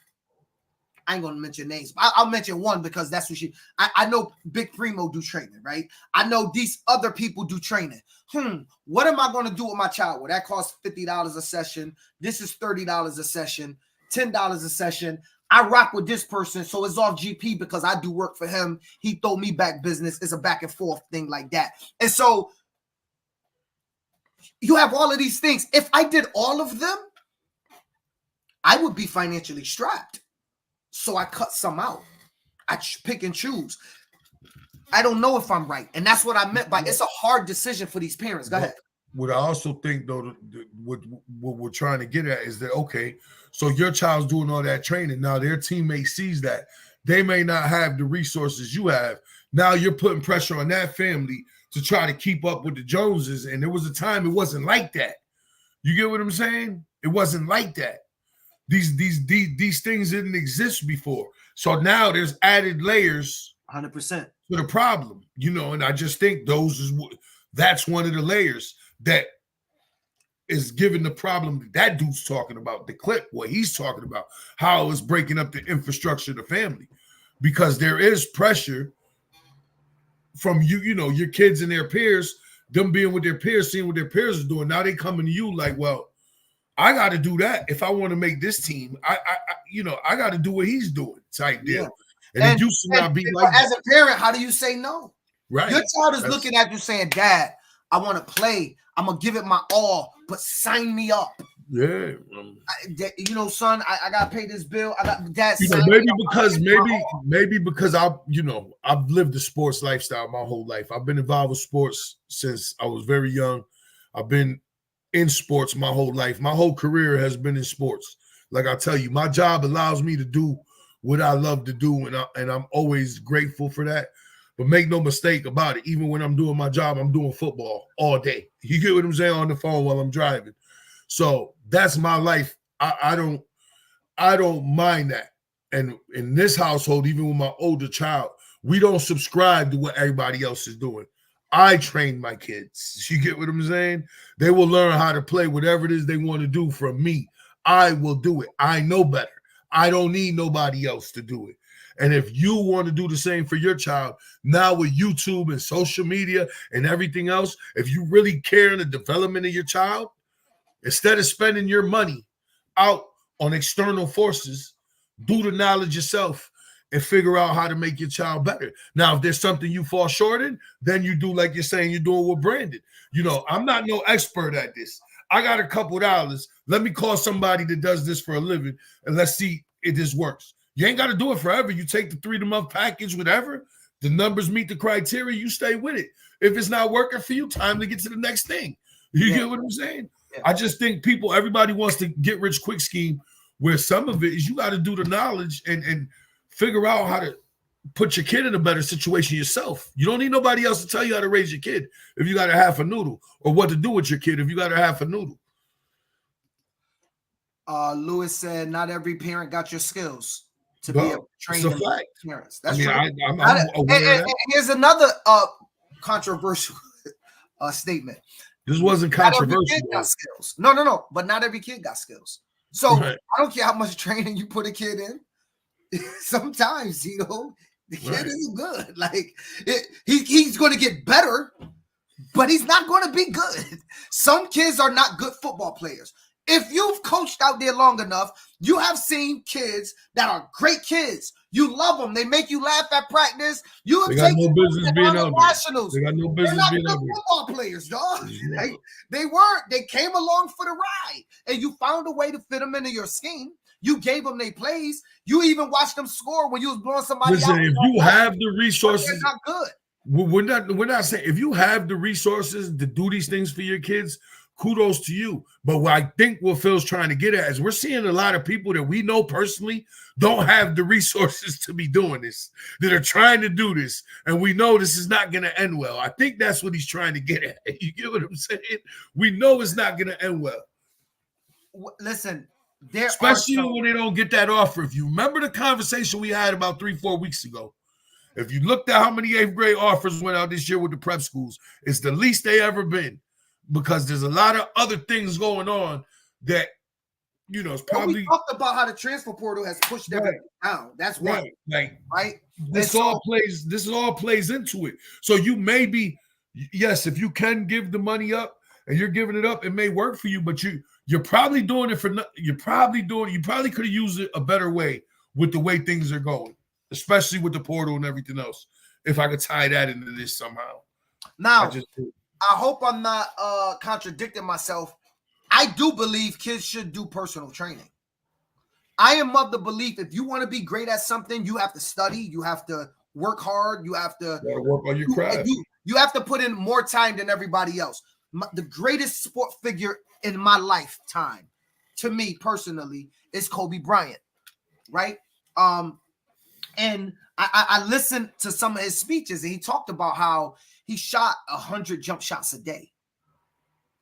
I ain't going to mention names. I'll mention one because that's what I know Big Primo do training, right? I know these other people do training. What am I going to do with my child? Well, that costs $50 a session. This is $30 a session, $10 a session. I rock with this person, so it's off GP because I do work for him. He throw me back business. It's a back and forth thing like that. And so you have all of these things. If I did all of them, I would be financially strapped. So I cut some out. I pick and choose. I don't know if I'm right. And that's what I meant by it's a hard decision for these parents. Go ahead. What I also think, though, what we're trying to get at is that, okay, so your child's doing all that training. Now their teammate sees that. They may not have the resources you have. Now you're putting pressure on that family to try to keep up with the Joneses. And there was a time it wasn't like that. You get what I'm saying? It wasn't like that. These things didn't exist before. So now there's added layers 100%. to the problem, and I just think that's one of the layers that is giving the problem that dude's talking about, the clip, what he's talking about, how it's breaking up the infrastructure of the family. Because there is pressure from your kids and their peers, them being with their peers, seeing what their peers are doing. Now they coming to you like, well, I got to do that if I want to make this team. I got to do what he's doing, type deal. Yeah. And it used to not be like as a parent, how do you say no? Right. Your child is looking at you saying, Dad, I want to play. I'm gonna give it my all, but sign me up. Yeah. Son, I gotta pay this bill. I got Dad. Maybe because I've lived the sports lifestyle my whole life. I've been involved with sports since I was very young. I've been in sports my whole life. My whole career has been in sports. Like I tell you, my job allows me to do what I love to do, and I'm always grateful for that. But make no mistake about it, even when I'm doing my job, I'm doing football all day. You get what I'm saying? On the phone while I'm driving. So that's my life. I don't mind that. And in this household, even with my older child, we don't subscribe to what everybody else is doing. I train my kids. You get what I'm saying? They will learn how to play whatever it is they want to do from me. I will do it. I know better. I don't need nobody else to do it. And if you want to do the same for your child, now with YouTube and social media and everything else, if you really care in the development of your child, instead of spending your money out on external forces, do the knowledge yourself and figure out how to make your child better. Now, if there's something you fall short in, then you do like you're saying you're doing with Brandon. I'm not no expert at this. I got a couple dollars. Let me call somebody that does this for a living and let's see if this works. You ain't got to do it forever. You take the 3-month package, whatever. The numbers meet the criteria, you stay with it. If it's not working for you, time to get to the next thing. You get what I'm saying? Yeah. I just think everybody wants to get rich quick scheme, where some of it is you got to do the knowledge and figure out how to put your kid in a better situation yourself. You don't need nobody else to tell you how to raise your kid if you got a half a noodle, or what to do with your kid if you got a half a noodle. Lewis said, not every parent got your skills to be able to train parents. That's true. I'm aware of that. Here's another controversial statement. This wasn't controversial. Not every kid got skills. No. But not every kid got skills. So right. I don't care how much training you put a kid in. Sometimes, the kid isn't good. Like he's going to get better, but he's not going to be good. Some kids are not good football players. If you've coached out there long enough, you have seen kids that are great kids. You love them. They make you laugh at practice. You have taken no business being out nationals. They got no business being out football players, dog. They weren't. They came along for the ride, and you found a way to fit them into your scheme. You gave them their plays. You even watched them score when you was blowing somebody out. Listen, if you have the resources, they're not good. We're not saying if you have the resources to do these things for your kids, kudos to you. But what I think what Phil's trying to get at is we're seeing a lot of people that we know personally don't have the resources to be doing this, that are trying to do this. And we know this is not going to end well. I think that's what he's trying to get at. You get what I'm saying? We know it's not going to end well. Listen, especially when they don't get that offer. If you remember the conversation we had about 3-4 weeks ago, if you looked at how many 8th grade offers went out this year with the prep schools, it's the least they ever been. Because there's a lot of other things going on that, it's probably. We talked about how the transfer portal has pushed everything down. That's right. Right. This all plays into it. So you may be, yes, if you can give the money up and you're giving it up, it may work for you, but you're probably doing it you probably could have used it a better way with the way things are going, especially with the portal and everything else. If I could tie that into this somehow. Now, I hope I'm not contradicting myself. I do believe kids should do personal training. I am of the belief if you want to be great at something, you have to study, you have to work hard, you have to work on your craft. You have to put in more time than everybody else. The greatest sport figure in my lifetime, to me personally, is Kobe Bryant, right? And I listened to some of his speeches, and he talked about how he shot 100 jump shots a day.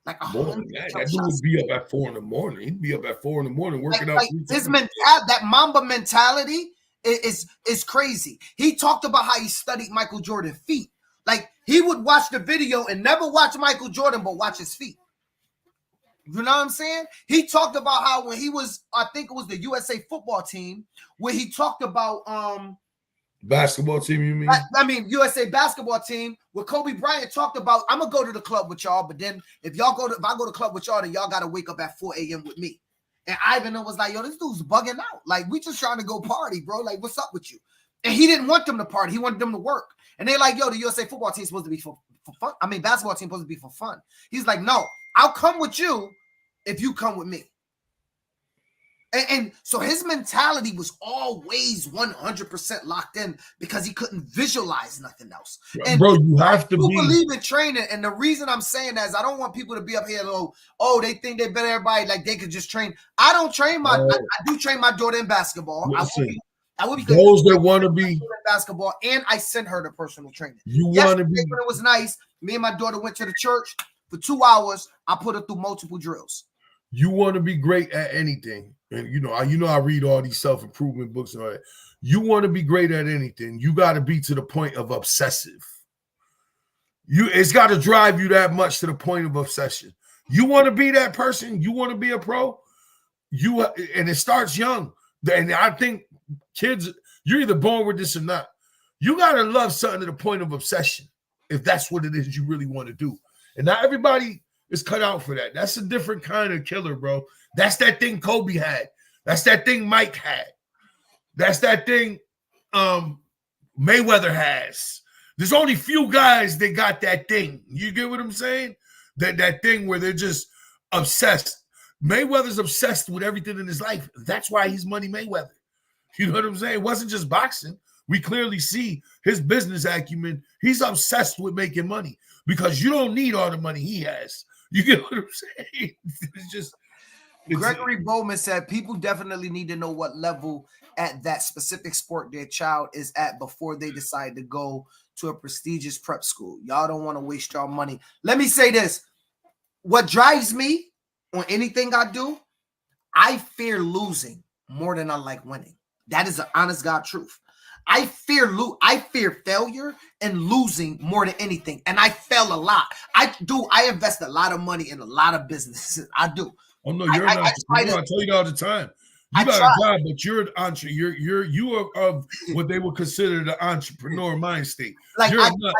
Like 100 that dude would be up at 4 a.m. He'd be up at 4 a.m. working out. That Mamba mentality is crazy. He talked about how he studied Michael Jordan's feet. Like, he would watch the video and never watch Michael Jordan, but watch his feet. You know what I'm saying? He talked about how when he was, I think it was the USA football team, where he talked about basketball team, you mean? I mean, USA basketball team, where Kobe Bryant talked about, I'm gonna go to the club with y'all, but then if I go to the club with y'all, then y'all gotta wake up at 4 a.m. with me. And Ivan was like, yo, this dude's bugging out. Like, we just trying to go party, bro. Like, what's up with you? And he didn't want them to party. He wanted them to work. And they're like, yo, the USA football team is supposed to be for fun. I mean, basketball team supposed to be for fun. He's like, no, I'll come with you if you come with me. And so his mentality was always 100% locked in because he couldn't visualize nothing else. And bro, you have to believe in training. And the reason I'm saying that is I don't want people to be up here, oh, they think they better everybody, like they could just train. I don't train I do train my daughter in basketball. Listen, I will be those that want to be in basketball, and I sent her to personal training. You want to be when it was nice. Me and my daughter went to the church for 2 hours. I put her through multiple drills. You want to be great at anything. And you know, I read all these self-improvement books and all that. You want to be great at anything, you got to be to the point of obsessive. It's got to drive you that much to the point of obsession. You want to be that person, you want to be a pro, and it starts young. And I think kids, you're either born with this or not. You got to love something to the point of obsession if that's what it is you really want to do. And not everybody is cut out for that. That's a different kind of killer, bro. That's that thing Kobe had. That's that thing Mike had. That's that thing Mayweather has. There's only few guys that got that thing. You get what I'm saying? That thing where they're just obsessed. Mayweather's obsessed with everything in his life. That's why he's Money Mayweather. You know what I'm saying? It wasn't just boxing. We clearly see his business acumen. He's obsessed with making money because you don't need all the money he has. You get what I'm saying? Gregory Bowman said people definitely need to know what level at that specific sport their child is at before they decide to go to a prestigious prep school. Y'all don't want to waste y'all money. Let me say this. What drives me on anything I do, I fear losing more than I like winning. That is an honest God truth. I fear failure and losing more than anything. And I fail a lot. I invest a lot of money in a lot of businesses. I do. Oh no, you're not. I tell you that all the time. You got a job, but you're an entrepreneur. You are of what they would consider the entrepreneur mind state. Like you're a nut.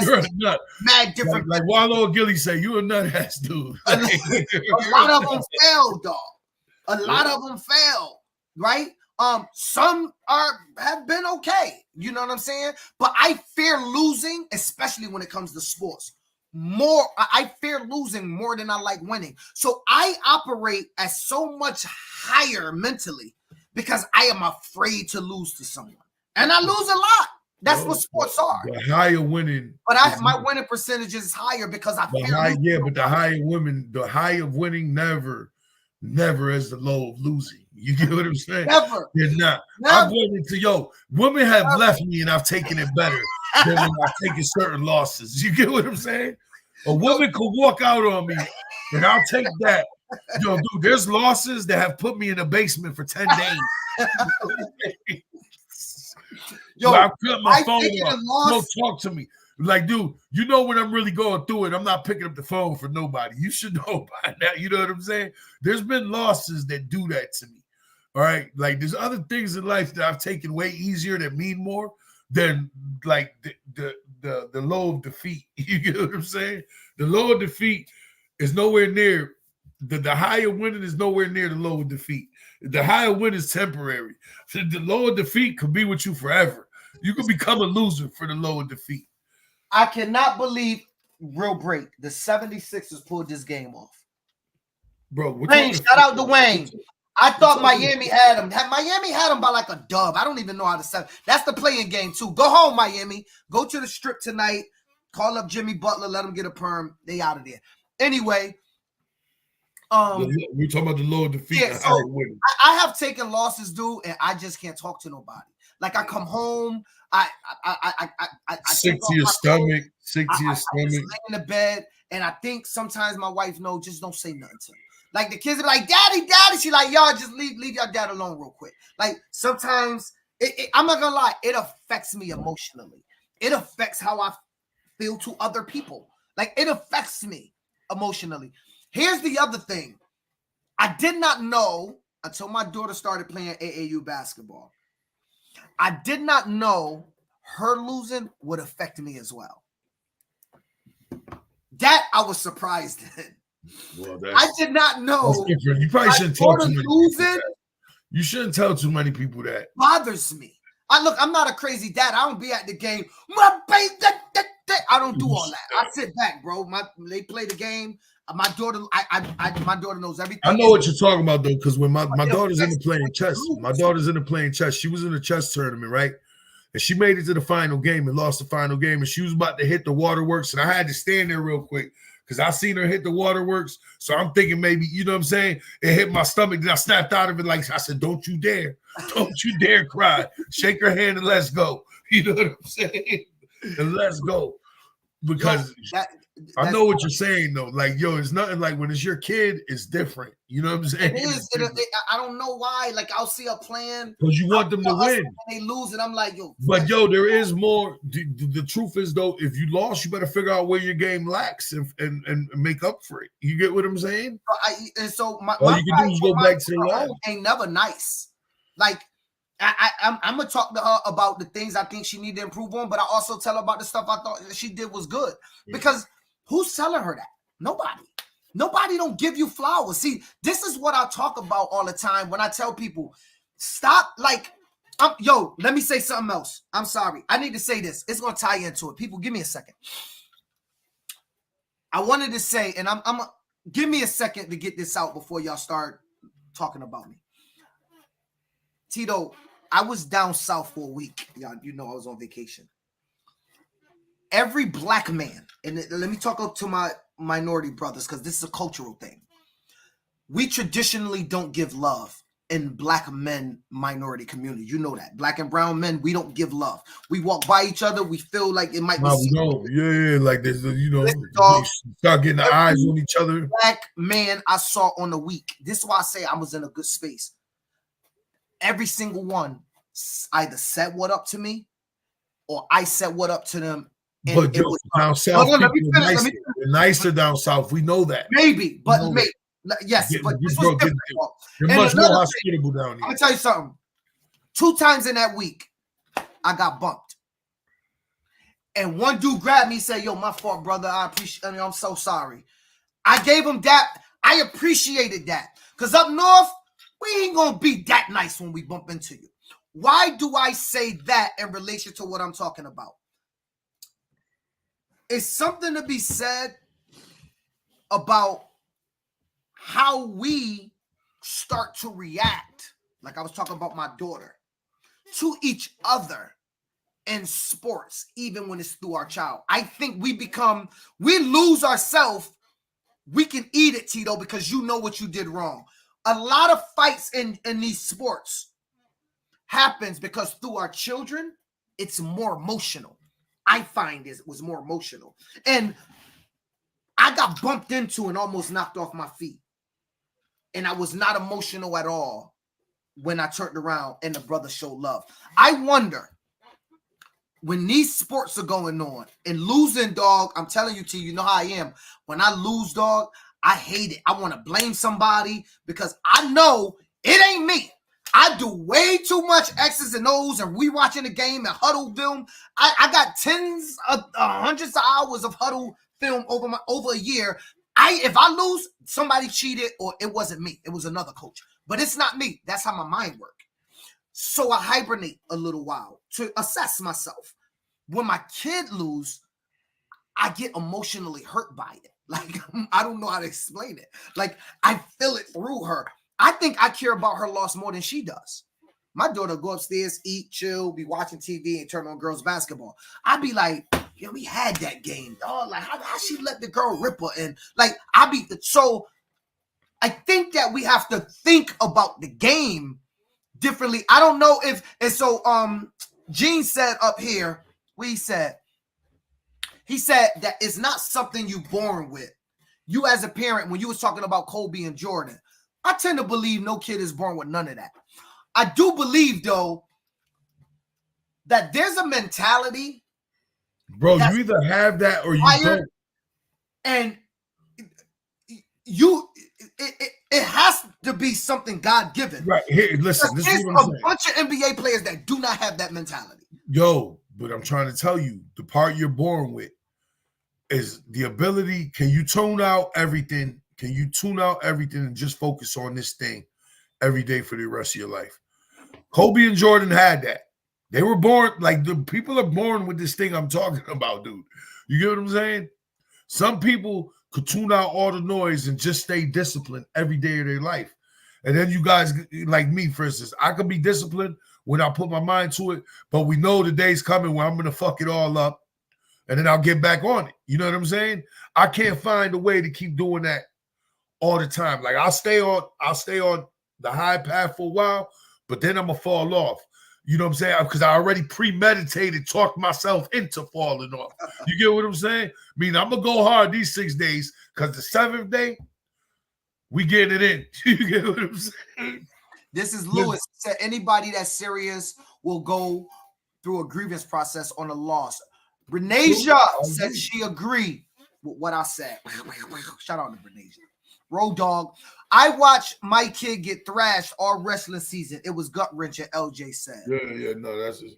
You're a nut. Mad different. Like Wallow Gilly say, you're a nut ass dude. A lot of them fail, dog. A lot of them fail, right? Some have been okay. You know what I'm saying? But I fear losing, especially when it comes to sports. I fear losing more than I like winning. So I operate at so much higher mentally because I am afraid to lose to someone. And I lose a lot. That's what sports are. The higher winning. But my winning percentage is higher because I fear losing. Yeah, but the high of winning never is the low of losing. You get what I'm saying? Never. They're not. I'm going into, women have left me and I've taken it better than when I've taken certain losses. You get what I'm saying? A woman could walk out on me and I'll take that. Dude, there's losses that have put me in the basement for 10 days. I cut my phone off. Don't talk to me. Like, dude, you know when I'm really going through it, I'm not picking up the phone for nobody. You should know by now. You know what I'm saying? There's been losses that do that to me. All right. Like, there's other things in life that I've taken way easier that mean more than like the low of defeat. You get what I'm saying? The low of defeat is nowhere near the higher winning is nowhere near the low of defeat. The higher win is temporary. So the lower defeat could be with you forever. You could become a loser for the lower defeat. I cannot believe, real break, the 76ers pulled this game off. Bro, Wayne, shout out to Wayne. I thought Miami had him. Miami had him by like a dub. I don't even know how to say. That's the playing game too. Go home, Miami. Go to the strip tonight. Call up Jimmy Butler. Let him get a perm. They out of there. Anyway. We're talking about the lower defeat. Yeah, so I have taken losses, dude, and I just can't talk to nobody. Like I come home, I sick to your stomach, I just lay in the bed, and I think sometimes my wife knows, just don't say nothing to me. Like the kids are like, daddy. She like, y'all just leave your dad alone real quick. Like sometimes I'm not gonna lie, it affects me emotionally. It affects how I feel to other people. Like, it affects me emotionally. Here's the other thing. I did not know until my daughter started playing AAU basketball. I did not know her losing would affect me as well. That I was surprised in. Well, I did not know. You probably shouldn't tell too many losing. You shouldn't tell too many people that. Bothers me. I'm not a crazy dad. I don't be at the game. My baby, I don't do all that. I sit back, bro. They play the game. My daughter, my daughter knows everything. I know what you're talking about though, because when my daughter's into playing chess, she was in a chess tournament, right? And she made it to the final game and lost the final game, and she was about to hit the waterworks, and I had to stand there real quick because I seen her hit the waterworks. So I'm thinking maybe, you know what I'm saying? It hit my stomach. Then I snapped out of it. Like I said, don't you dare cry. Shake her hand and let's go. You know what I'm saying? And let's go. Because I know what you're saying though. Like, yo, it's nothing like when it's your kid, it's different. You know what I'm saying? I don't know why. Like, I'll see a plan because you want them to win. When they lose, and I'm like, yo. But yo, there is more. The truth is though, if you lost, you better figure out where your game lacks and make up for it. You get what I'm saying? And so my all you can do is go back to the lab. Ain't never nice. Like, I'm gonna talk to her about the things I think she need to improve on, but I also tell her about the stuff I thought that she did was good. Because who's telling her that? Nobody don't give you flowers. See, this is what I talk about all the time when I tell people, stop. Like, let me say something else. I'm sorry. I need to say this. It's gonna tie into it. People, give me a second. I wanted to say, and I'm give me a second to get this out before y'all start talking about me. Tito, I was down south for a week. Y'all, you know I was on vacation. Every black man, and let me talk up to my minority brothers because this is a cultural thing. We traditionally don't give love in black men minority community. You know that. Black and brown men, we don't give love. We walk by each other. We feel like it might be. Yeah, like this, you know, dog, start getting the eyes on each other. Black man I saw on the week. This is why I say I was in a good space. Every single one either said what up to me or I said what up to them. But down south, they're nicer down south. We know that. Maybe, but maybe. Yes, but this was different. They're much more hospitable down here. I'm gonna tell you something. 2 times in that week, I got bumped. And one dude grabbed me and said, yo, my fault, brother. I'm so sorry. I gave him that. I appreciated that. Because up north, we ain't gonna be that nice when we bump into you. Why do I say that in relation to what I'm talking about? It's something to be said about how we start to react, like I was talking about my daughter, to each other in sports, even when it's through our child. I think we lose ourselves. We can eat it, Tito, because you know what you did wrong. A lot of fights in these sports happens because through our children, it's more emotional. I find it was more emotional. And I got bumped into and almost knocked off my feet. And I was not emotional at all when I turned around and the brother showed love. I wonder, when these sports are going on and losing, dog, I'm telling you, T, you know how I am. When I lose, dog, I hate it. I want to blame somebody because I know it ain't me. I do way too much X's and O's and we watching the game and huddle film. I got tens of hundreds of hours of huddle film over a year. If I lose, somebody cheated or it wasn't me. It was another coach. But it's not me. That's how my mind works. So I hibernate a little while to assess myself. When my kid lose, I get emotionally hurt by it. Like, I don't know how to explain it. Like, I feel it through her. I think I care about her loss more than she does. My daughter go upstairs, eat, chill, be watching TV and turn on girls basketball. I'd be like, yeah, we had that game. Oh, like how she let the girl rip her? And like, so I think that we have to think about the game differently. I don't know if, and so Gene said up here, he said that it's not something you born with. You as a parent, when you was talking about Kobe and Jordan, I tend to believe no kid is born with none of that. I do believe, though, that there's a mentality, bro. You either have that or you don't. And it has to be something God given. Right here, listen. This is what I'm saying. A bunch of NBA players that do not have that mentality. Yo, but I'm trying to tell you, the part you're born with is the ability. Can you tune out everything? Can you tune out everything and just focus on this thing every day for the rest of your life? Kobe and Jordan had that. They were born, like the people are born with this thing I'm talking about, dude. You get what I'm saying? Some people could tune out all the noise and just stay disciplined every day of their life. And then you guys, like me, for instance, I could be disciplined when I put my mind to it, but we know the day's coming when I'm going to fuck it all up, and then I'll get back on it. You know what I'm saying? I can't find a way to keep doing that all the time. Like I'll stay on the high path for a while, but then I'm going to fall off. You know what I'm saying? Because I already premeditated, talked myself into falling off. You get what I'm saying? I mean, I'm going to go hard these 6 days because the 7th day, we get it in. You get what I'm saying? This is Lewis. Said anybody that's serious will go through a grievance process on a loss. Renasia said she agreed with what I said. Shout out to Renasia. Road Dog. I watched my kid get thrashed all wrestling season. It was gut-wrenching, LJ said. Yeah, no, that's just...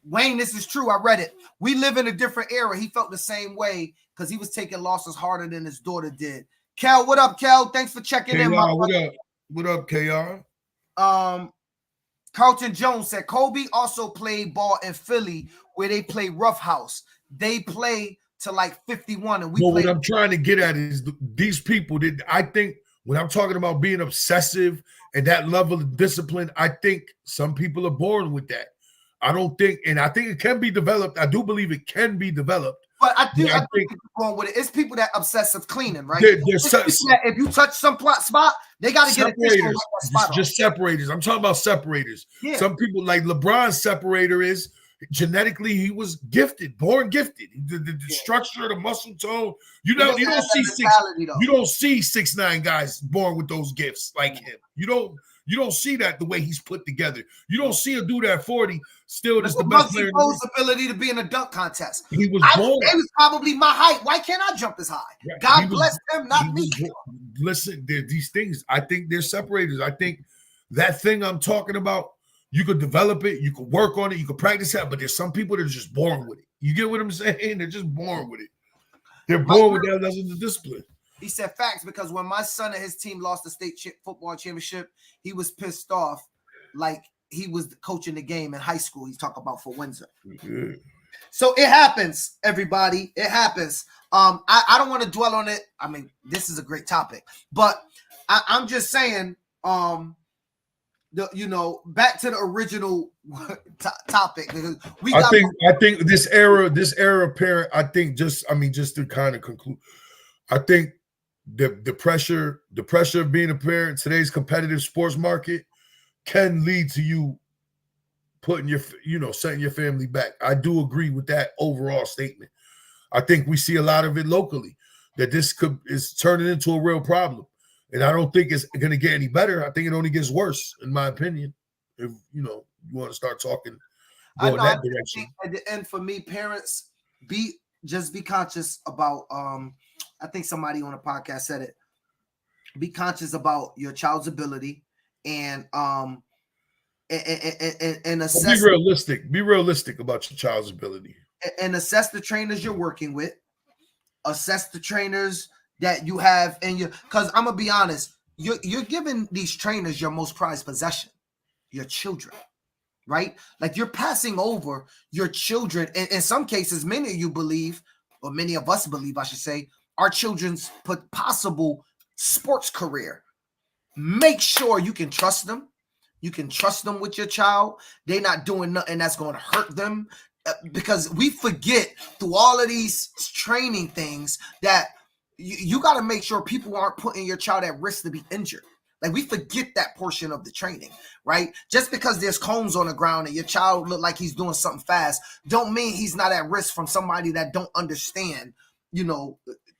Wayne, this is true. I read it. We live in a different era. He felt the same way because he was taking losses harder than his daughter did. Kel, what up, Kel? Thanks for checking in. What up, KR? Carlton Jones said Kobe also played ball in Philly where they play rough house. They play to like 51 and we play. What I'm trying to get at is these people that I think when I'm talking about being obsessive and that level of discipline, I think some people are born with that. I don't think, and I think it can be developed. I do believe it can be developed. But I think people going with it. It's people that obsessive cleaning, right? If you touch some spot, they got to get separators. Just separators. I'm talking about separators. Yeah. Some people like LeBron's separator is genetically he was gifted, born gifted. The structure, the muscle tone. You don't see 6'9" guys born with those gifts like him. You don't see that the way he's put together. You don't see a dude at 40 still is the best player. Muggsy ability to be in a dunk contest. He was born. It was probably my height. Why can't I jump as high? Right. God bless him, not me. Listen, these things. I think they're separators. I think that thing I'm talking about, you could develop it, you could work on it, you could practice that, but there's some people that are just born with it. You get what I'm saying? They're just born with it. They're born with that level of discipline. He said facts because when my son and his team lost the state football championship, he was pissed off like he was coaching the game in high school. He's talking about for Windsor. Mm-hmm. So it happens, everybody. It happens. I don't want to dwell on it. I mean, this is a great topic, but I'm just saying, back to the original topic because I think this era parent. I think just to kind of conclude, I think the pressure of being a parent in today's competitive sports market can lead to you putting setting your family back. I do agree with that overall statement. I think we see a lot of it locally that this is turning into a real problem. And I don't think it's going to get any better. I think it only gets worse, in my opinion. If you want to start talking going that direction. At the end, for me, parents be conscious about. I think somebody on a podcast said it. Be conscious about your child's ability and assess. Be realistic. Be realistic about your child's ability and assess the trainers you're working with. Assess the trainers that you have in your, because I'm gonna be honest, you're giving these trainers your most prized possession, your children, right? Like you're passing over your children. And in some cases, many of you believe, or many of us believe, I should say, our children's possible sports career. Make sure you can trust them. You can trust them with your child. They're not doing nothing that's going to hurt them, because we forget through all of these training things that you got to make sure people aren't putting your child at risk to be injured. Like we forget that portion of the training, right? Just because there's cones on the ground and your child look like he's doing something fast, don't mean he's not at risk from somebody that don't understand,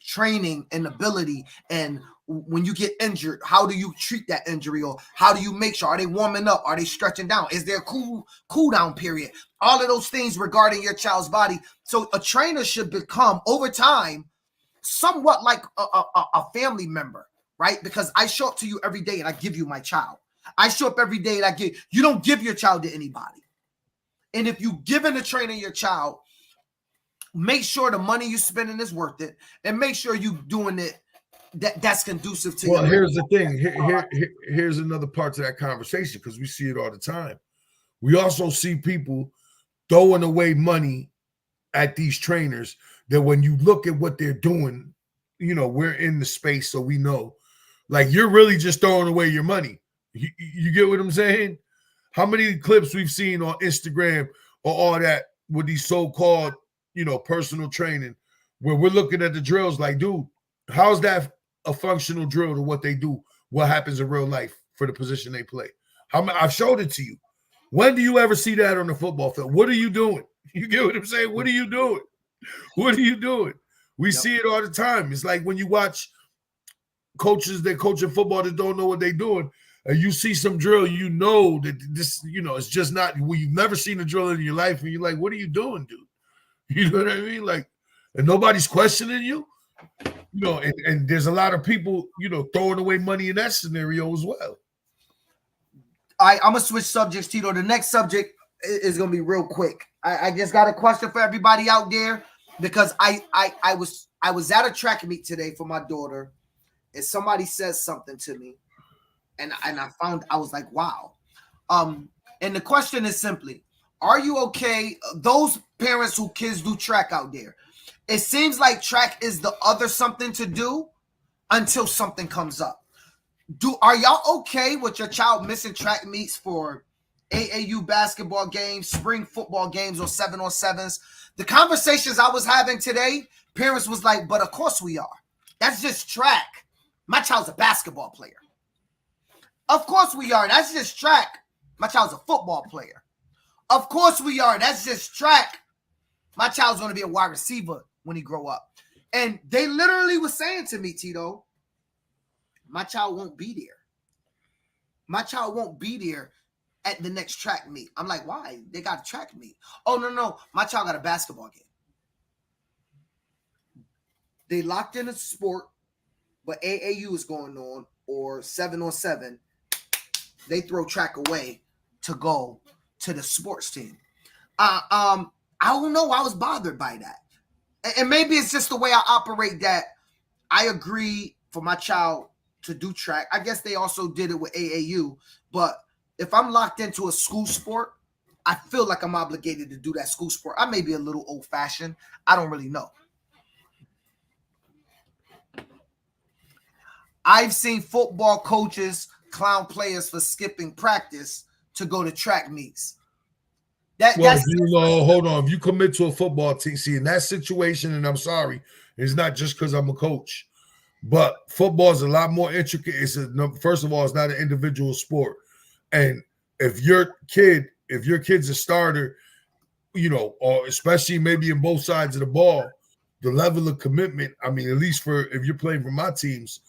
training and ability, and when you get injured, how do you treat that injury, or how do you make sure, are they warming up, are they stretching down, is there a cool down period, all of those things regarding your child's body. So a trainer should become over time somewhat like a family member, right? Because I show up to you every day and I give you my child. I show up every day and you don't give your child to anybody. And if you giving a trainer your child, make sure the money you're spending is worth it, and make sure you doing it that's conducive to. Well, here's the thing. Here's another part to that conversation, because we see it all the time. We also see people throwing away money at these trainers that when you look at what they're doing, you know, we're in the space, so we know, like, you're really just throwing away your money. You get what I'm saying? How many clips we've seen on Instagram or all that with these so-called, you know, personal training, where we're looking at the drills like, dude, how's that a functional drill to what they do, what happens in real life for the position they play? I've showed it to you. When do you ever see that on the football field? What are you doing? You get what I'm saying? What are you doing? What are you doing? We see it all the time. It's like when you watch coaches that coaching football that don't know what they're doing, and you see some drill, you know that this, you know, it's just not, well, you've never seen a drill in your life, and you're like, what are you doing, dude? You know what I mean? Like, and nobody's questioning you, you know, and there's a lot of people, you know, throwing away money in that scenario as well. I'm going to switch subjects, Tito. The next subject is going to be real quick. I just got a question for everybody out there, because I was at a track meet today for my daughter, and somebody says something to me, and I was like, wow. And the question is simply, are you okay? Those parents who kids do track out there, it seems like track is the other something to do until something comes up. Are y'all okay with your child missing track meets for AAU basketball games, spring football games, or 7-on-7s? The conversations I was having today, parents was like, but of course we are. That's just track. My child's a basketball player. Of course we are. That's just track. My child's a football player. Of course we are. That's just track. My child's going to be a wide receiver when he grow up. And they literally was saying to me, Tito, my child won't be there. My child won't be there at the next track meet. I'm like, why? They got a track meet. Oh, no. My child got a basketball game. They locked in a sport, but AAU is going on, or 7-on-7. They throw track away to go to the sports team. I don't know. I was bothered by that. And maybe it's just the way I operate, that I agree for my child to do track. I guess they also did it with AAU. But if I'm locked into a school sport, I feel like I'm obligated to do that school sport. I may be a little old-fashioned. I don't really know. I've seen football coaches clown players for skipping practice to go to track meets. Hold on. If you commit to a football team, see, in that situation, and I'm sorry, it's not just because I'm a coach, but football is a lot more intricate. First of all, it's not an individual sport. And if your kid's a starter, you know, or especially maybe in both sides of the ball, the level of commitment, I mean, at least if you're playing for my teams,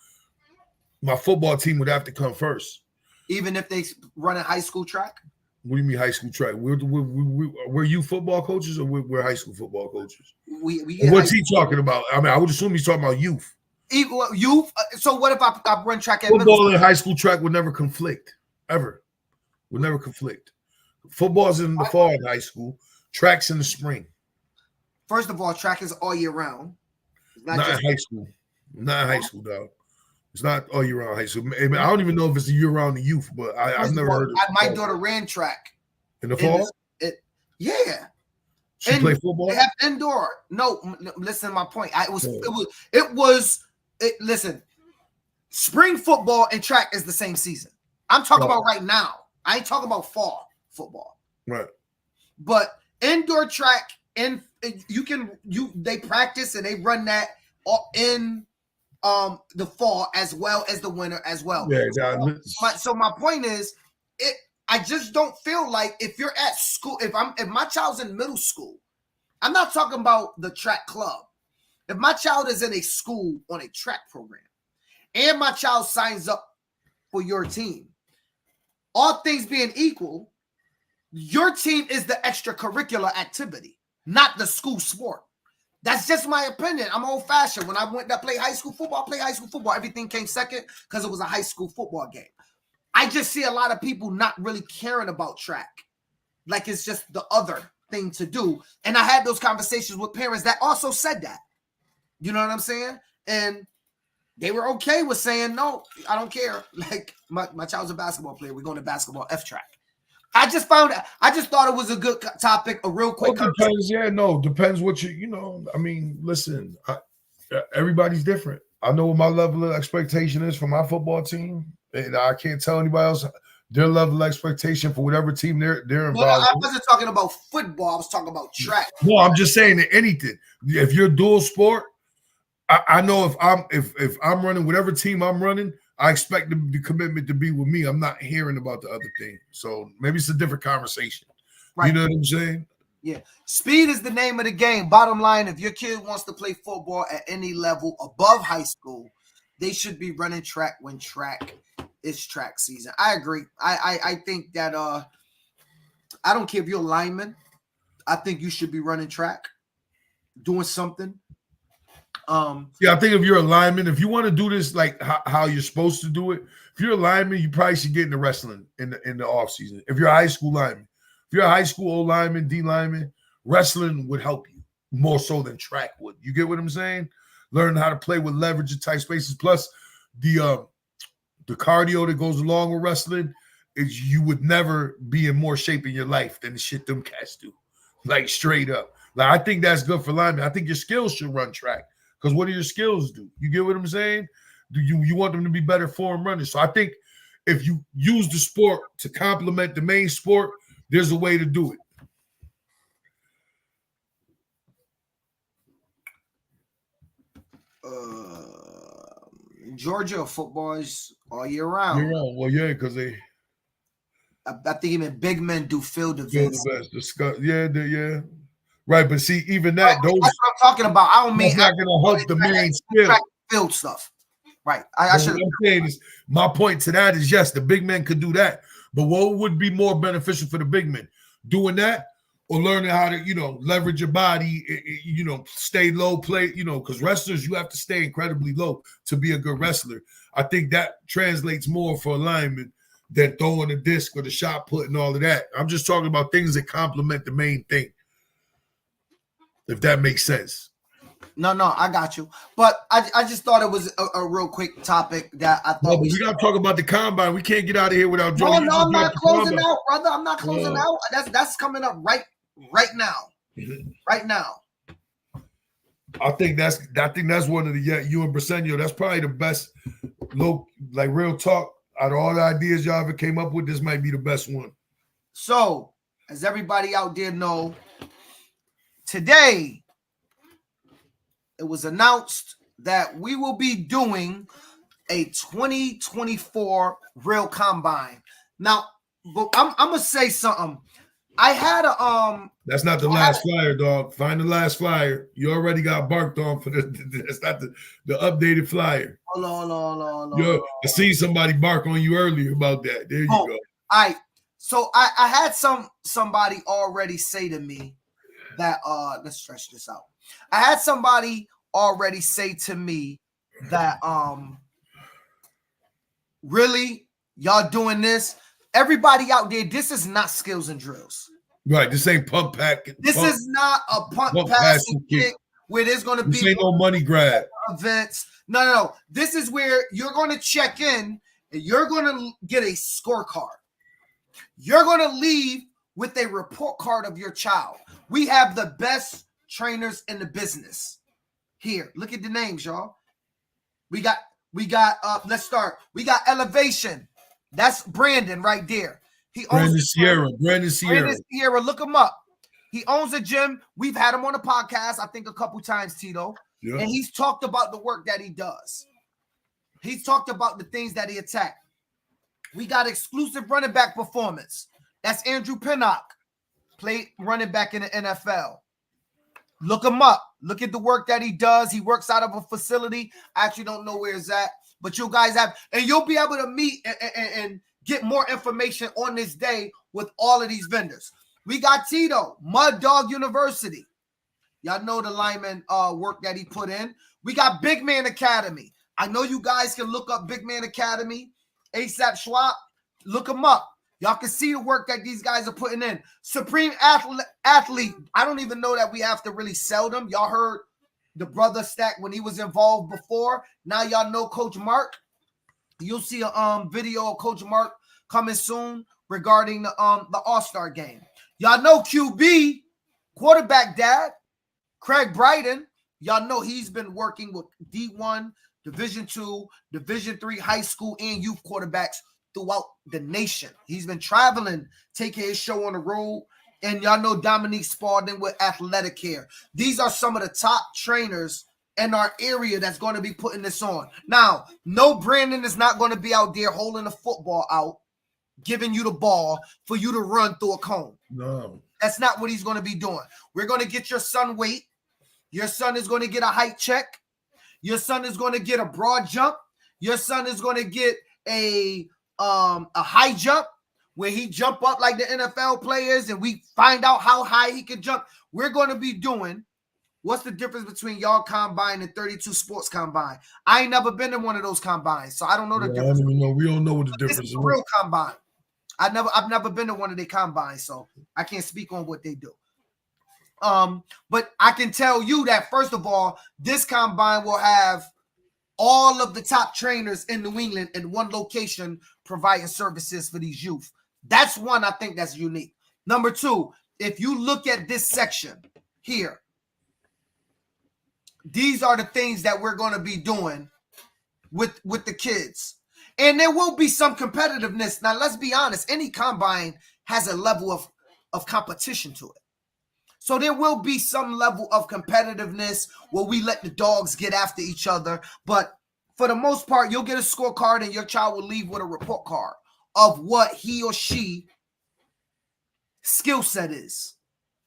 my football team would have to come first. Even if they run a high school track? What do you mean high school track? Were you football coaches, or we're high school football coaches? What's he talking about? I mean, I would assume he's talking about youth. Youth? So what if I run track at football and high school track would never conflict, ever. Would never conflict. Football's in the fall in high school. Track's in the spring. First of all, track is all year round. Not in high school. Not in high school, dog. It's not all year round high school. I don't even know if it's a year round in youth, but I've never heard of it. My daughter ran track. In the fall? Yeah. She played football? They have indoor. No, listen to my point. Listen, spring football and track is the same season. I'm talking about right now. I ain't talking about fall football. Right. But indoor track, and they practice and they run that in the fall as well as the winter as well. Yeah, so my point is, I just don't feel like if you're at school, if my child's in middle school, I'm not talking about the track club. if my child is in a school on a track program and my child signs up for your team, all things being equal, your team is the extracurricular activity, not the school sport. That's just my opinion. I'm old-fashioned. When I went to play high school football, everything came second because it was a high school football game. I just see a lot of people not really caring about track. Like it's just the other thing to do. And I had those conversations with parents that also said that. You know what I'm saying? And they were okay with saying, no, I don't care. Like my child's a basketball player. We're going to basketball F track. I just thought it was a good topic, a real quick. Depends what I mean, listen, everybody's different. I know what my level of expectation is for my football team, and I can't tell anybody else their level of expectation for whatever team they're involved. Well, I wasn't talking about football. I was talking about track. No, I'm just saying that anything. If you're dual sport, I know if I'm running whatever team I'm running, I expect the commitment to be with me. I'm not hearing about the other thing. So maybe it's a different conversation. Right. You know what I'm saying? Yeah. Speed is the name of the game. Bottom line, if your kid wants to play football at any level above high school, they should be running track when track is track season. I agree. I think that I don't care if you're a lineman. I think you should be running track, doing something. I think if you're a lineman, if you want to do this like how you're supposed to do it, if you're a lineman, you probably should get into wrestling in the off season. If you're a high school lineman, if you're a high school O lineman, D lineman, wrestling would help you more so than track would. You get what I'm saying? Learning how to play with leverage in tight spaces. Plus the cardio that goes along with wrestling is you would never be in more shape in your life than the shit them cats do. Like straight up. Like I think that's good for linemen. I think your skills should run track. Because what do your skills do? You get what I'm saying? Do you want them to be better form runners? So I think if you use the sport to complement the main sport, there's a way to do it. Georgia football is all year round. Well, yeah, because they. I think even big men do field events. Yeah. Right, but see, even that, those. That's what I'm talking about. I don't mean. It's not going to help the main skill. Field stuff. Right. I should. What I'm saying is, my point to that is, yes, the big men could do that. But what would be more beneficial for the big men? Doing that or learning how to, leverage your body, stay low, play, because wrestlers, you have to stay incredibly low to be a good wrestler. I think that translates more for a lineman than throwing a disc or the shot put and all of that. I'm just talking about things that complement the main thing. If that makes sense. No, I got you. But I just thought it was a real quick topic that I thought we got to talk about the combine. We can't get out of here without Joe. No, I'm not closing out, brother. I'm not closing out. That's coming up right now. Right now. I think that's one of the you and Briseño, that's probably the best real talk out of all the ideas y'all ever came up with. This might be the best one. So, as everybody out there know, today, it was announced that we will be doing a 2024 Real Combine. Now, but I'm gonna say something. I had a That's not the last flyer, dog. Find the last flyer. You already got barked on for that's not the updated flyer. Hold on. I see somebody bark on you earlier about that. There you go. All right. So I had somebody already say to me that let's stretch this out. I had somebody already say to me that really y'all doing this? Everybody out there, this is not skills and drills. Right, this ain't pump pack. This is not a pump pass and kick where there's going to be ain't no money grab events. No. This is where you're going to check in and you're going to get a scorecard. You're going to leave with a report card of your child. We have the best trainers in the business here. Look at the names, y'all. We got let's start. We got Elevation. That's Brandon right there. He owns Brandon Sierra. Look him up. He owns a gym. We've had him on a podcast, I think a couple times, Tito. Yeah. And he's talked about the work that he does. He's talked about the things that he attacked. We got exclusive running back performance. That's Andrew Pinnock. Played running back in the NFL. Look him up. Look at the work that he does. He works out of a facility. I actually don't know where it's at, but you guys have, and you'll be able to meet and get more information on this day with all of these vendors. We got Tito, Mud Dog University. Y'all know the lineman work that he put in. We got Big Man Academy. I know you guys can look up Big Man Academy, ASAP Schwab. Look them up. Y'all can see the work that these guys are putting in. Supreme Athlete. I don't even know that we have to really sell them. Y'all heard the brother Stack when he was involved before. Now y'all know Coach Mark. You'll see a video of Coach Mark coming soon regarding the All-Star game. Y'all know QB, quarterback dad, Craig Bryden. Y'all know he's been working with D1, Division II, Division III high school and youth quarterbacks throughout the nation. He's been traveling, taking his show on the road. And y'all know Dominique Spalding with Athletic Care. These are some of the top trainers in our area that's going to be putting this on. Now, no, Brandon is not going to be out there holding the football out, giving you the ball for you to run through a cone. No. That's not what he's going to be doing. We're going to get your son weight. Your son is going to get a height check. Your son is going to get a broad jump. Your son is going to get a high jump where he jump up like the NFL players and we find out how high he can jump. We're going to be doing what's the difference between y'all combine and 32 sports combine. I ain't never been in one of those combines, so I don't know the difference. I don't even know. We don't know what the difference This is is. a real combine. I've never been to one of their combines, so I can't speak on what they do. But I can tell you that first of all, this combine will have all of the top trainers in New England in one location providing services for these youth. That's one I think that's unique. Number two, if you look at this section here, these are the things that we're going to be doing with the kids. And there will be some competitiveness. Now, let's be honest. Any combine has a level of competition to it. So there will be some level of competitiveness where we let the dogs get after each other. But for the most part, you'll get a scorecard and your child will leave with a report card of what he or she skill set is,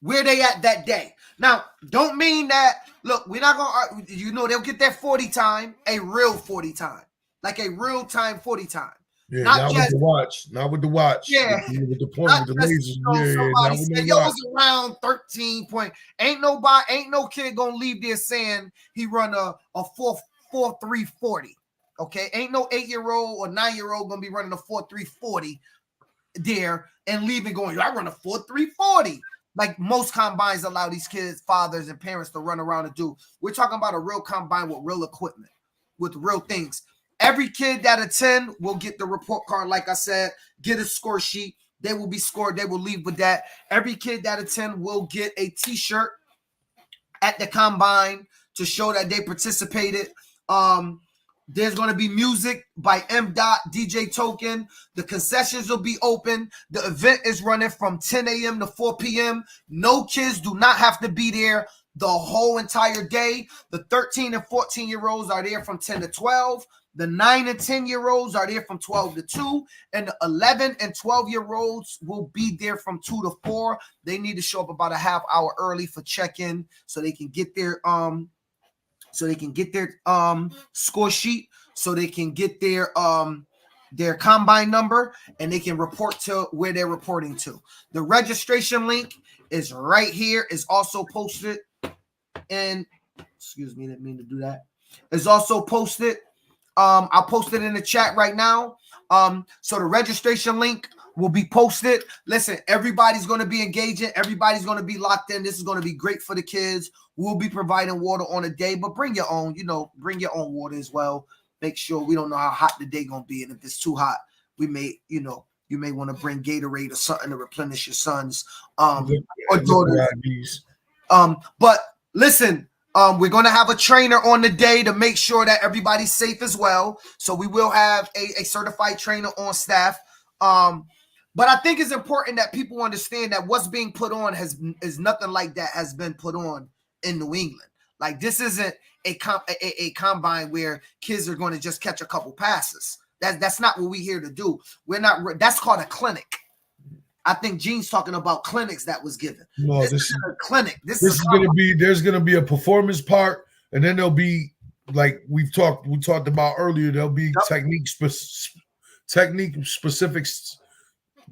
where they at that day. Now, don't mean that, look, we're not going to, they'll get that 40 time, a real 40 time, like a real time 40 time. Yeah, not with the watch. Not with the watch. Yeah. With the point, with the lasers. Somebody said, yo, it's around 13 point. Ain't no kid going to leave there saying he run a 4.340. Okay? Ain't no 8-year-old or 9-year-old going to be running a 4.340 there and leaving going, I run a 4.340. Like most combines allow these kids, fathers, and parents to run around and do. We're talking about a real combine with real equipment, with real things. Every kid that attend will get the report card, like I said, get a score sheet. They will be scored. They will leave with that. Every kid that attend will get a T-shirt at the combine to show that they participated. There's going to be music by M. DJ Token. The concessions will be open. The event is running from 10 a.m. to 4 p.m. No kids do not have to be there the whole entire day. The 13 and 14-year-olds are there from 10 to 12. The 9 and 10-year-olds are there from 12 to 2. And the 11 and 12-year-olds will be there from 2 to 4. They need to show up about a half hour early for check-in so they can get their score sheet, so they can get their combine number, and they can report to where they're reporting to. The registration link is right here. It's also posted in, excuse me, didn't mean to do that. It's also posted. I'll post it in the chat right now. So the registration link will be posted. Listen, everybody's going to be engaging. Everybody's going to be locked in. This is going to be great for the kids. We'll be providing water on a day, but bring your own, bring your own water as well. Make sure we don't know how hot the day going to be. And if it's too hot, we may, you may want to bring Gatorade or something to replenish your sons or daughters. But listen, we're going to have a trainer on the day to make sure that everybody's safe as well. So we will have a certified trainer on staff. But I think it's important that people understand that what's being put on is nothing like that has been put on in New England. Like, this isn't a combine where kids are going to just catch a couple passes. That's not what we're here to do. We're not. That's called a clinic. I think Gene's talking about clinics that was given. No, this is a clinic. This is is going to be. There's going to be a performance part, and then there'll be like we talked about earlier. There'll be technique specifics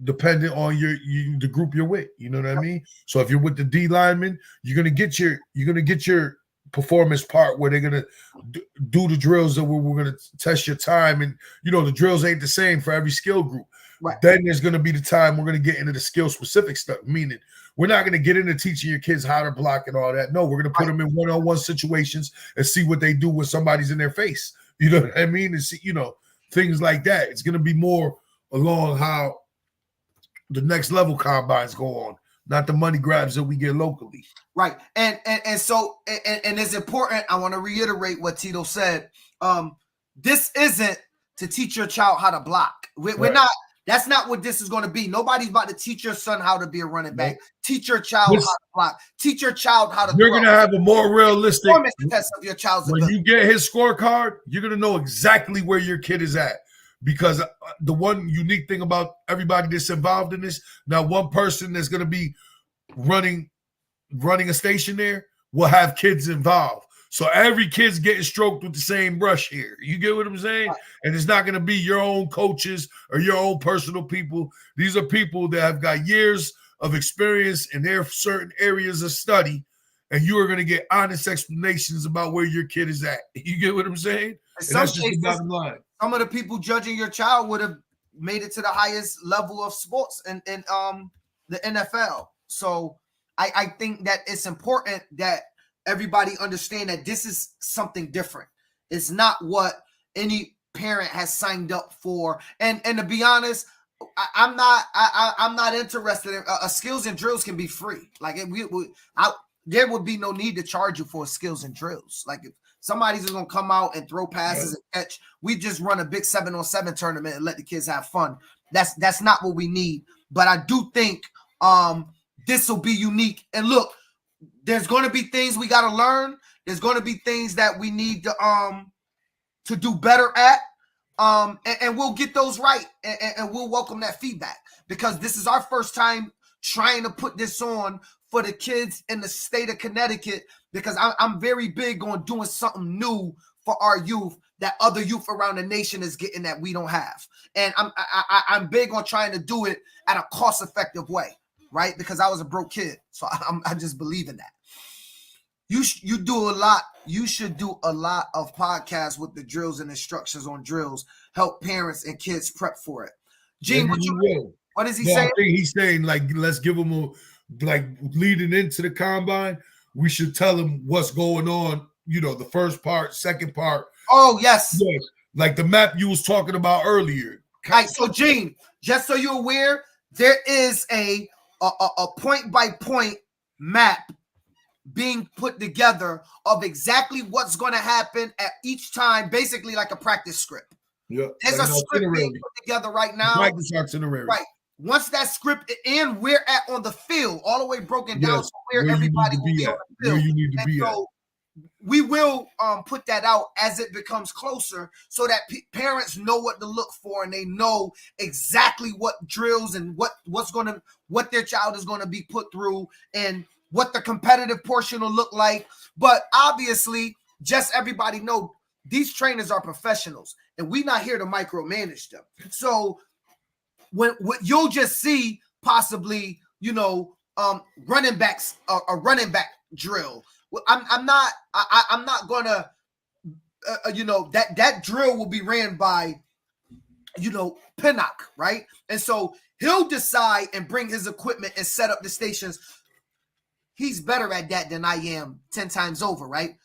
depending on the group you're with. You know what I mean? So if you're with the D lineman, you're gonna get your performance part where they're gonna do the drills that we're gonna test your time, and the drills ain't the same for every skill group. Right. Then there's gonna be the time we're gonna get into the skill specific stuff, meaning we're not gonna get into teaching your kids how to block and all that. No, we're gonna put them in one-on-one situations and see what they do when somebody's in their face. You know what I mean? And see, things like that. It's gonna be more along how the next level combines go on, not the money grabs that we get locally. Right. And so it's important. I want to reiterate what Tito said. This isn't to teach your child how to block. We're not. That's not what this is going to be. Nobody's about to teach your son how to be a running back. Teach your child how to block. Teach your child how to. You're going to have a more realistic test of your child's when ability. you get his scorecard, you're going to know exactly where your kid is at. Because the one unique thing about everybody that's involved in this, now one person that's going to be running a station there will have kids involved. So every kid's getting stroked with the same brush here. You get what I'm saying? Right. And it's not going to be your own coaches or your own personal people. These are people that have got years of experience in their certain areas of study, and you are going to get honest explanations about where your kid is at. You get what I'm saying? And that's just the bottom line. Some of the people judging your child would have made it to the highest level of sports in the NFL. So I think that it's important that everybody understand that this is something different. It's not what any parent has signed up for. And to be honest, I'm not interested in skills and drills can be free. Like there would be no need to charge you for skills and drills. Like if somebody's just gonna come out and throw passes and catch, we just run a big 7-on-7 tournament and let the kids have fun. That's not what we need. But I do think this will be unique. And look, there's going to be things we got to learn. There's going to be things that we need to do better at. And we'll get those right. And we'll welcome that feedback because this is our first time trying to put this on for the kids in the state of Connecticut because I'm very big on doing something new for our youth that other youth around the nation is getting that we don't have. And I'm big on trying to do it at a cost-effective way. Right? Because I was a broke kid. So I just believe in that. You do a lot. You should do a lot of podcasts with the drills and instructions on drills. Help parents and kids prep for it. Gene, what is he saying? I think he's saying, like, let's give them leading into the combine, we should tell them what's going on, the first part, second part. Oh, yes. Like the map you was talking about earlier. All right, so Gene, just so you're aware, there is a point-by-point map being put together of exactly what's going to happen at each time, basically like a practice script. Yeah, there's a script being put together right now. Practice itinerary. Right. Once that script and we're at on the field, all the way broken down, so where everybody will be on the field. Where you need to be at. We will put that out as it becomes closer so that parents know what to look for and they know exactly what drills and what their child is going to be put through and what the competitive portion will look like. But obviously, just everybody know these trainers are professionals and we're not here to micromanage them. So what you'll just see possibly, running backs, a running back drill. I'm not gonna, that drill will be ran by, Pinnock, right? And so he'll decide and bring his equipment and set up the stations. He's better at that than I am 10 times over, right?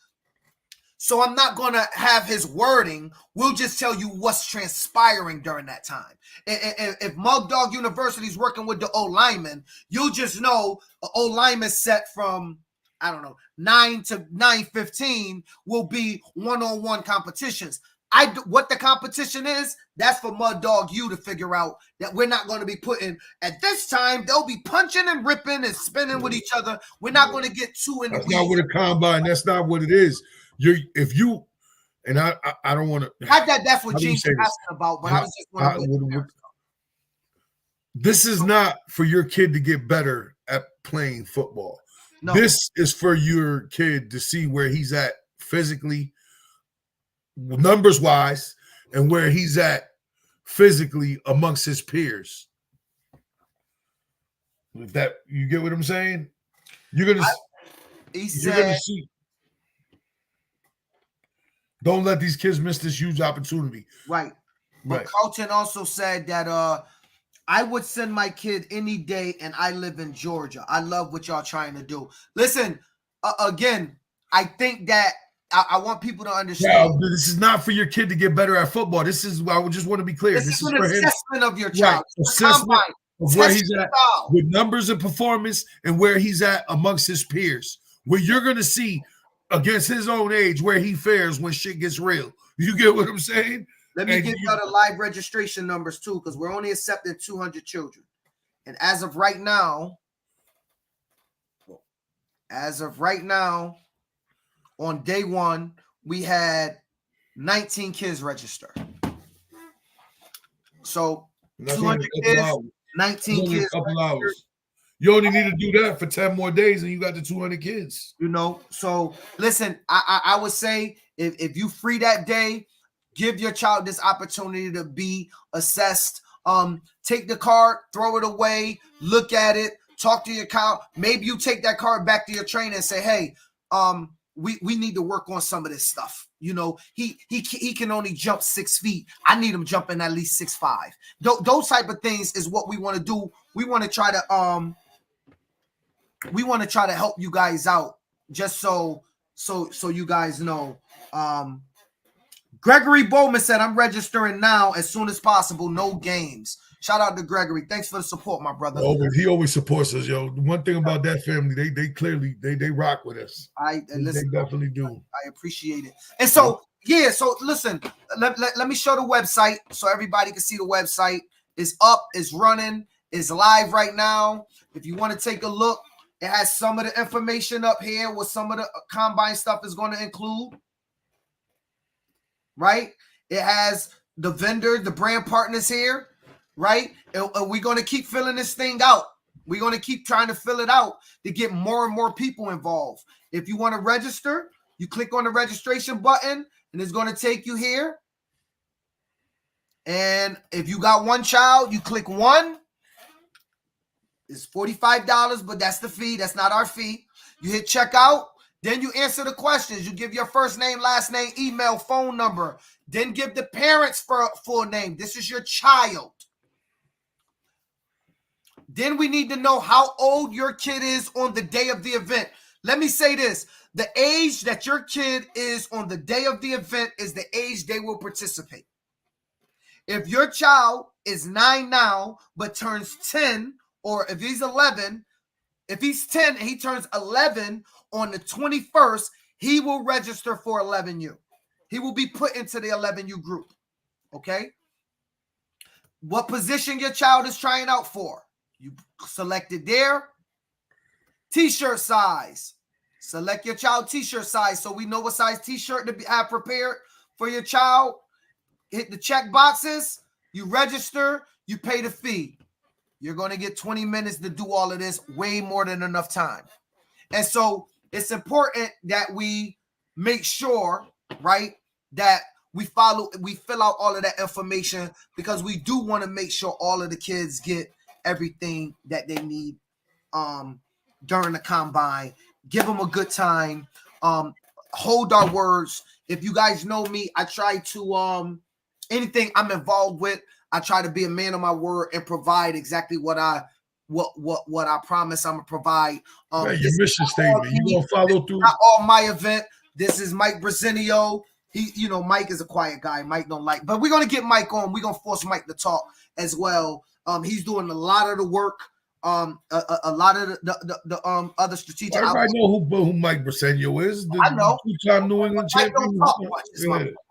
So I'm not going to have his wording. We'll just tell you what's transpiring during that time. And if Mug Dog University is working with the O-lineman, you'll just know an O-lineman set from, 9 to 9:15 will be one-on-one competitions. What the competition is, that's for Mud Dog U to figure out that we're not going to be putting at this time. They'll be punching and ripping and spinning with each other. We're not going to get too in the weeds. That's not what a combine. That's not what it is. I don't want to. That's what Gene's asking about, but I was just wondering. This is not for your kid to get better at playing football. No. This is for your kid to see where he's at physically, numbers wise, and where he's at physically amongst his peers. If that, you get what I'm saying? You're gonna see. Don't let these kids miss this huge opportunity. Right. But Carlton also said that I would send my kid any day, and I live in Georgia. I love what y'all trying to do. Listen, again, I think that I want people to understand. Yeah, this is not for your kid to get better at football. This is, I would just want to be clear. This is an for assessment him. of your child. Right. Assessment of where he's at with numbers and performance and where he's at amongst his peers. Where you're going to see against his own age where he fares when shit gets real. You get what I'm saying? Let me give you the live registration numbers too, because we're only accepting 200 children. And as of right now, on day one, we had 19 kids register. So 200 kids, 19 kids. You only need to do that for 10 more days and you got the 200 kids. You know, so listen, I would say if you free that day, give your child this opportunity to be assessed. Take the card, throw it away, look at it, talk to your child. Maybe you take that card back to your trainer and say, hey, we need to work on some of this stuff. You know, he can only jump 6 feet. I need him jumping at least 6'5". Those type of things is what we want to do. We want to try to help you guys out, just so you guys know. Gregory Bowman said, I'm registering now as soon as possible. No games. Shout out to Gregory. Thanks for the support, my brother. He always supports us, yo. One thing about that family, they clearly rock with us. They definitely do. I appreciate it. And so, so listen, let me show the website so everybody can see the website. It's up, it's running, it's live right now. If you want to take a look, it has some of the information up here, what some of the combine stuff is going to include. Right? It has the vendor, the brand partners here. Right? And we're going to keep filling this thing out. We're going to keep trying to fill it out to get more and more people involved. If you want to register, you click on the registration button and it's going to take you here. And if you got one child, you click one. It's $45, but that's the fee. That's not our fee. You hit checkout. Then you answer the questions. You give your first name, last name, email, phone number. Then give the parents for full name. This is your child. Then we need to know how old your kid is on the day of the event. Let me say this. The age that your kid is on the day of the event is the age they will participate. If your child is 9 now, but turns 10, or if he's 11, if he's 10 and he turns 11 on the 21st, he will register for 11U. He will be put into the 11U group. Okay? What position your child is trying out for? You selected there. T-shirt size. Select your child t-shirt size so we know what size t-shirt to have prepared for your child. Hit the check boxes. You register. You pay the fee. You're going to get 20 minutes to do all of this, way more than enough time. And so it's important that we make sure, right, that we fill out all of that information, because we do want to make sure all of the kids get everything that they need during the combine. Give them a good time. Hold our words. If you guys know me, I try to anything I'm involved with, I try to be a man of my word and provide exactly what I promise I'm gonna provide. Your mission statement. You gonna follow through? Not all my event. This is Mike Brazinio. Mike is a quiet guy. Mike don't like, but we're gonna get Mike on. We're gonna force Mike to talk as well. He's doing a lot of the work. A lot of the other strategic. Everybody know who Mike Brazinio is. I know. Two-time New England champion.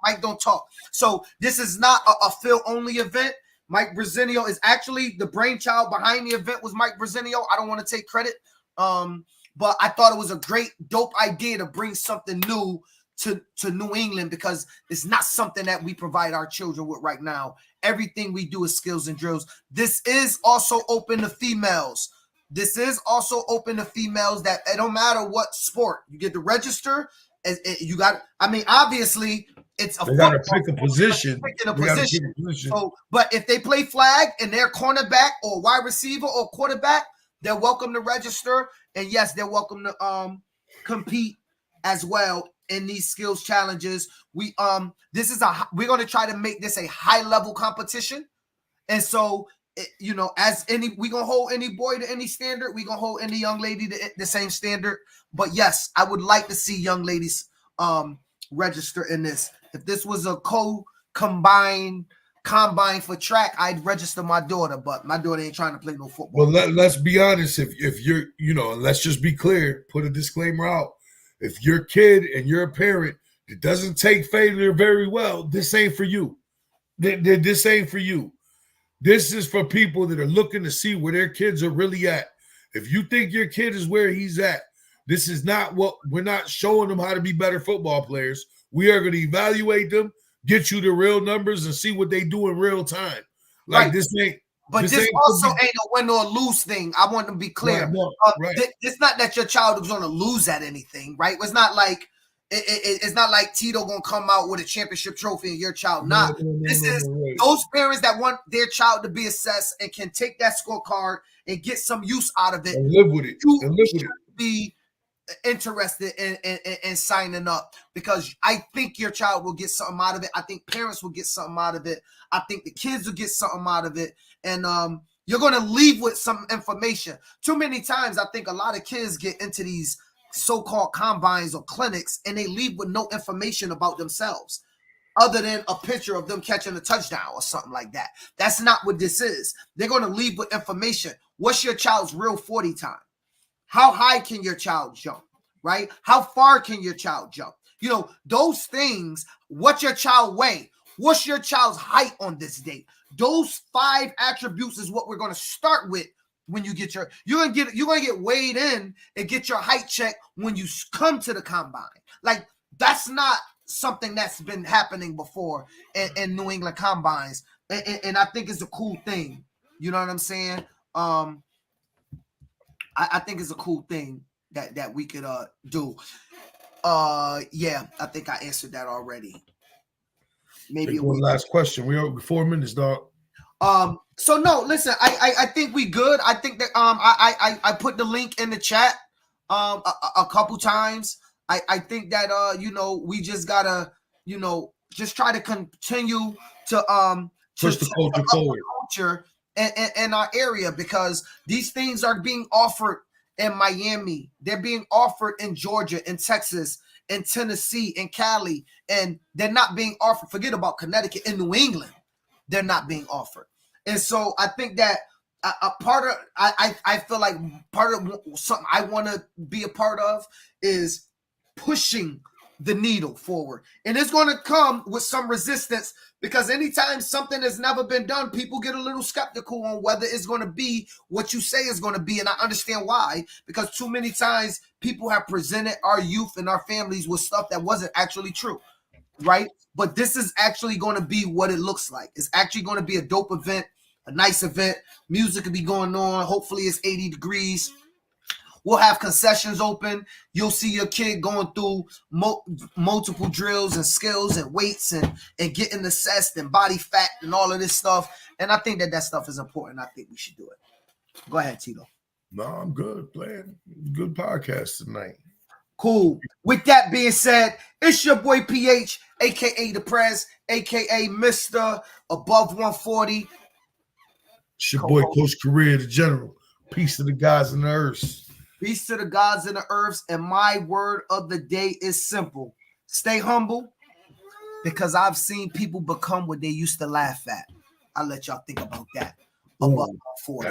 Mike don't talk. So this is not a Phil only event. Mike Brazinio is actually the brainchild behind the event. Was Mike Brazinio? I don't want to take credit, but I thought it was a great, dope idea to bring something new to New England because it's not something that we provide our children with right now. Everything we do is skills and drills. This is also open to females. This is also open to females that it don't matter what sport. You get to register. You got, I mean, obviously it's they got to pick a position. So, but if they play flag and they're cornerback or wide receiver or quarterback, they're welcome to register. And yes, they're welcome to compete as well in these skills challenges. We're going to try to make this a high level competition. And so, you know, we gonna hold any boy to any standard. We gonna hold any young lady to the same standard. But yes, I would like to see young ladies register in this. If this was a combine for track, I'd register my daughter, but my daughter ain't trying to play no football. Well, let's be honest. If you're, you know, let's just be clear, put a disclaimer out. If your kid and you're a parent that doesn't take failure very well, this ain't for you. This ain't for you. This is for people that are looking to see where their kids are really at. If you think your kid is where he's at, this is not what we're not showing them how to be better football players. We are going to evaluate them, get you the real numbers, and see what they do in real time. Like, right. This ain't. But this also ain't a win or lose thing. I want to be clear. Right, no, right. It's not that your child is going to lose at anything, right? It's not like it's not like Tito going to come out with a championship trophy and your child not. This is those parents that want their child to be assessed and can take that scorecard and get some use out of it. And live with it. You should be interested in signing up because I think your child will get something out of it. I think parents will get something out of it. I think the kids will get something out of it. And you're going to leave with some information. Too many times, I think a lot of kids get into these so-called combines or clinics and they leave with no information about themselves other than a picture of them catching a touchdown or something like that. That's not what this is. They're going to leave with information. What's your child's real 40 time? How high can your child jump, right? How far can your child jump? You know, those things, what's your child weigh? What's your child's height on this date? Those 5 attributes is what we're going to start with when you get you're going to get weighed in and get your height checked when you come to the combine. Like, that's not something that's been happening before in New England combines. And I think it's a cool thing. You know what I'm saying? I think it's a cool thing that we could do. Yeah, I think I answered that already. Maybe one last question. We are 4 minutes, dog. So no, listen, I think we good. I think that I put the link in the chat a couple times. I think that you know, we just gotta, you know, just try to continue to push the culture forward. Culture in our area, because these things are being offered in Miami, they're being offered in Georgia, in Texas, in Tennessee, in Cali, and they're not being offered. Forget about Connecticut, in New England, they're not being offered. And so I think that a part of I feel like part of something I want to be a part of is pushing the needle forward, and it's going to come with some resistance, because anytime something has never been done, people get a little skeptical on whether it's going to be what you say is going to be. And I understand why, because too many times people have presented our youth and our families with stuff that wasn't actually true, right? But this is actually going to be what it looks like. It's actually going to be a dope event, a nice event. Music will be going on. Hopefully it's 80 degrees. We'll have concessions open. You'll see your kid going through multiple drills and skills and weights and getting assessed and body fat and all of this stuff. And I think that stuff is important. I think we should do it. Go ahead, Tito. No, I'm good, playing. Good podcast tonight. Cool. With that being said, it's your boy PH, a.k.a. The Prez, a.k.a. Mr. Above 140. It's your boy, Coach Career, the General. Peace to the guys in the earth. Peace to the gods and the earths. And my word of the day is simple. Stay humble, because I've seen people become what they used to laugh at. I'll let y'all think about that. Above 40.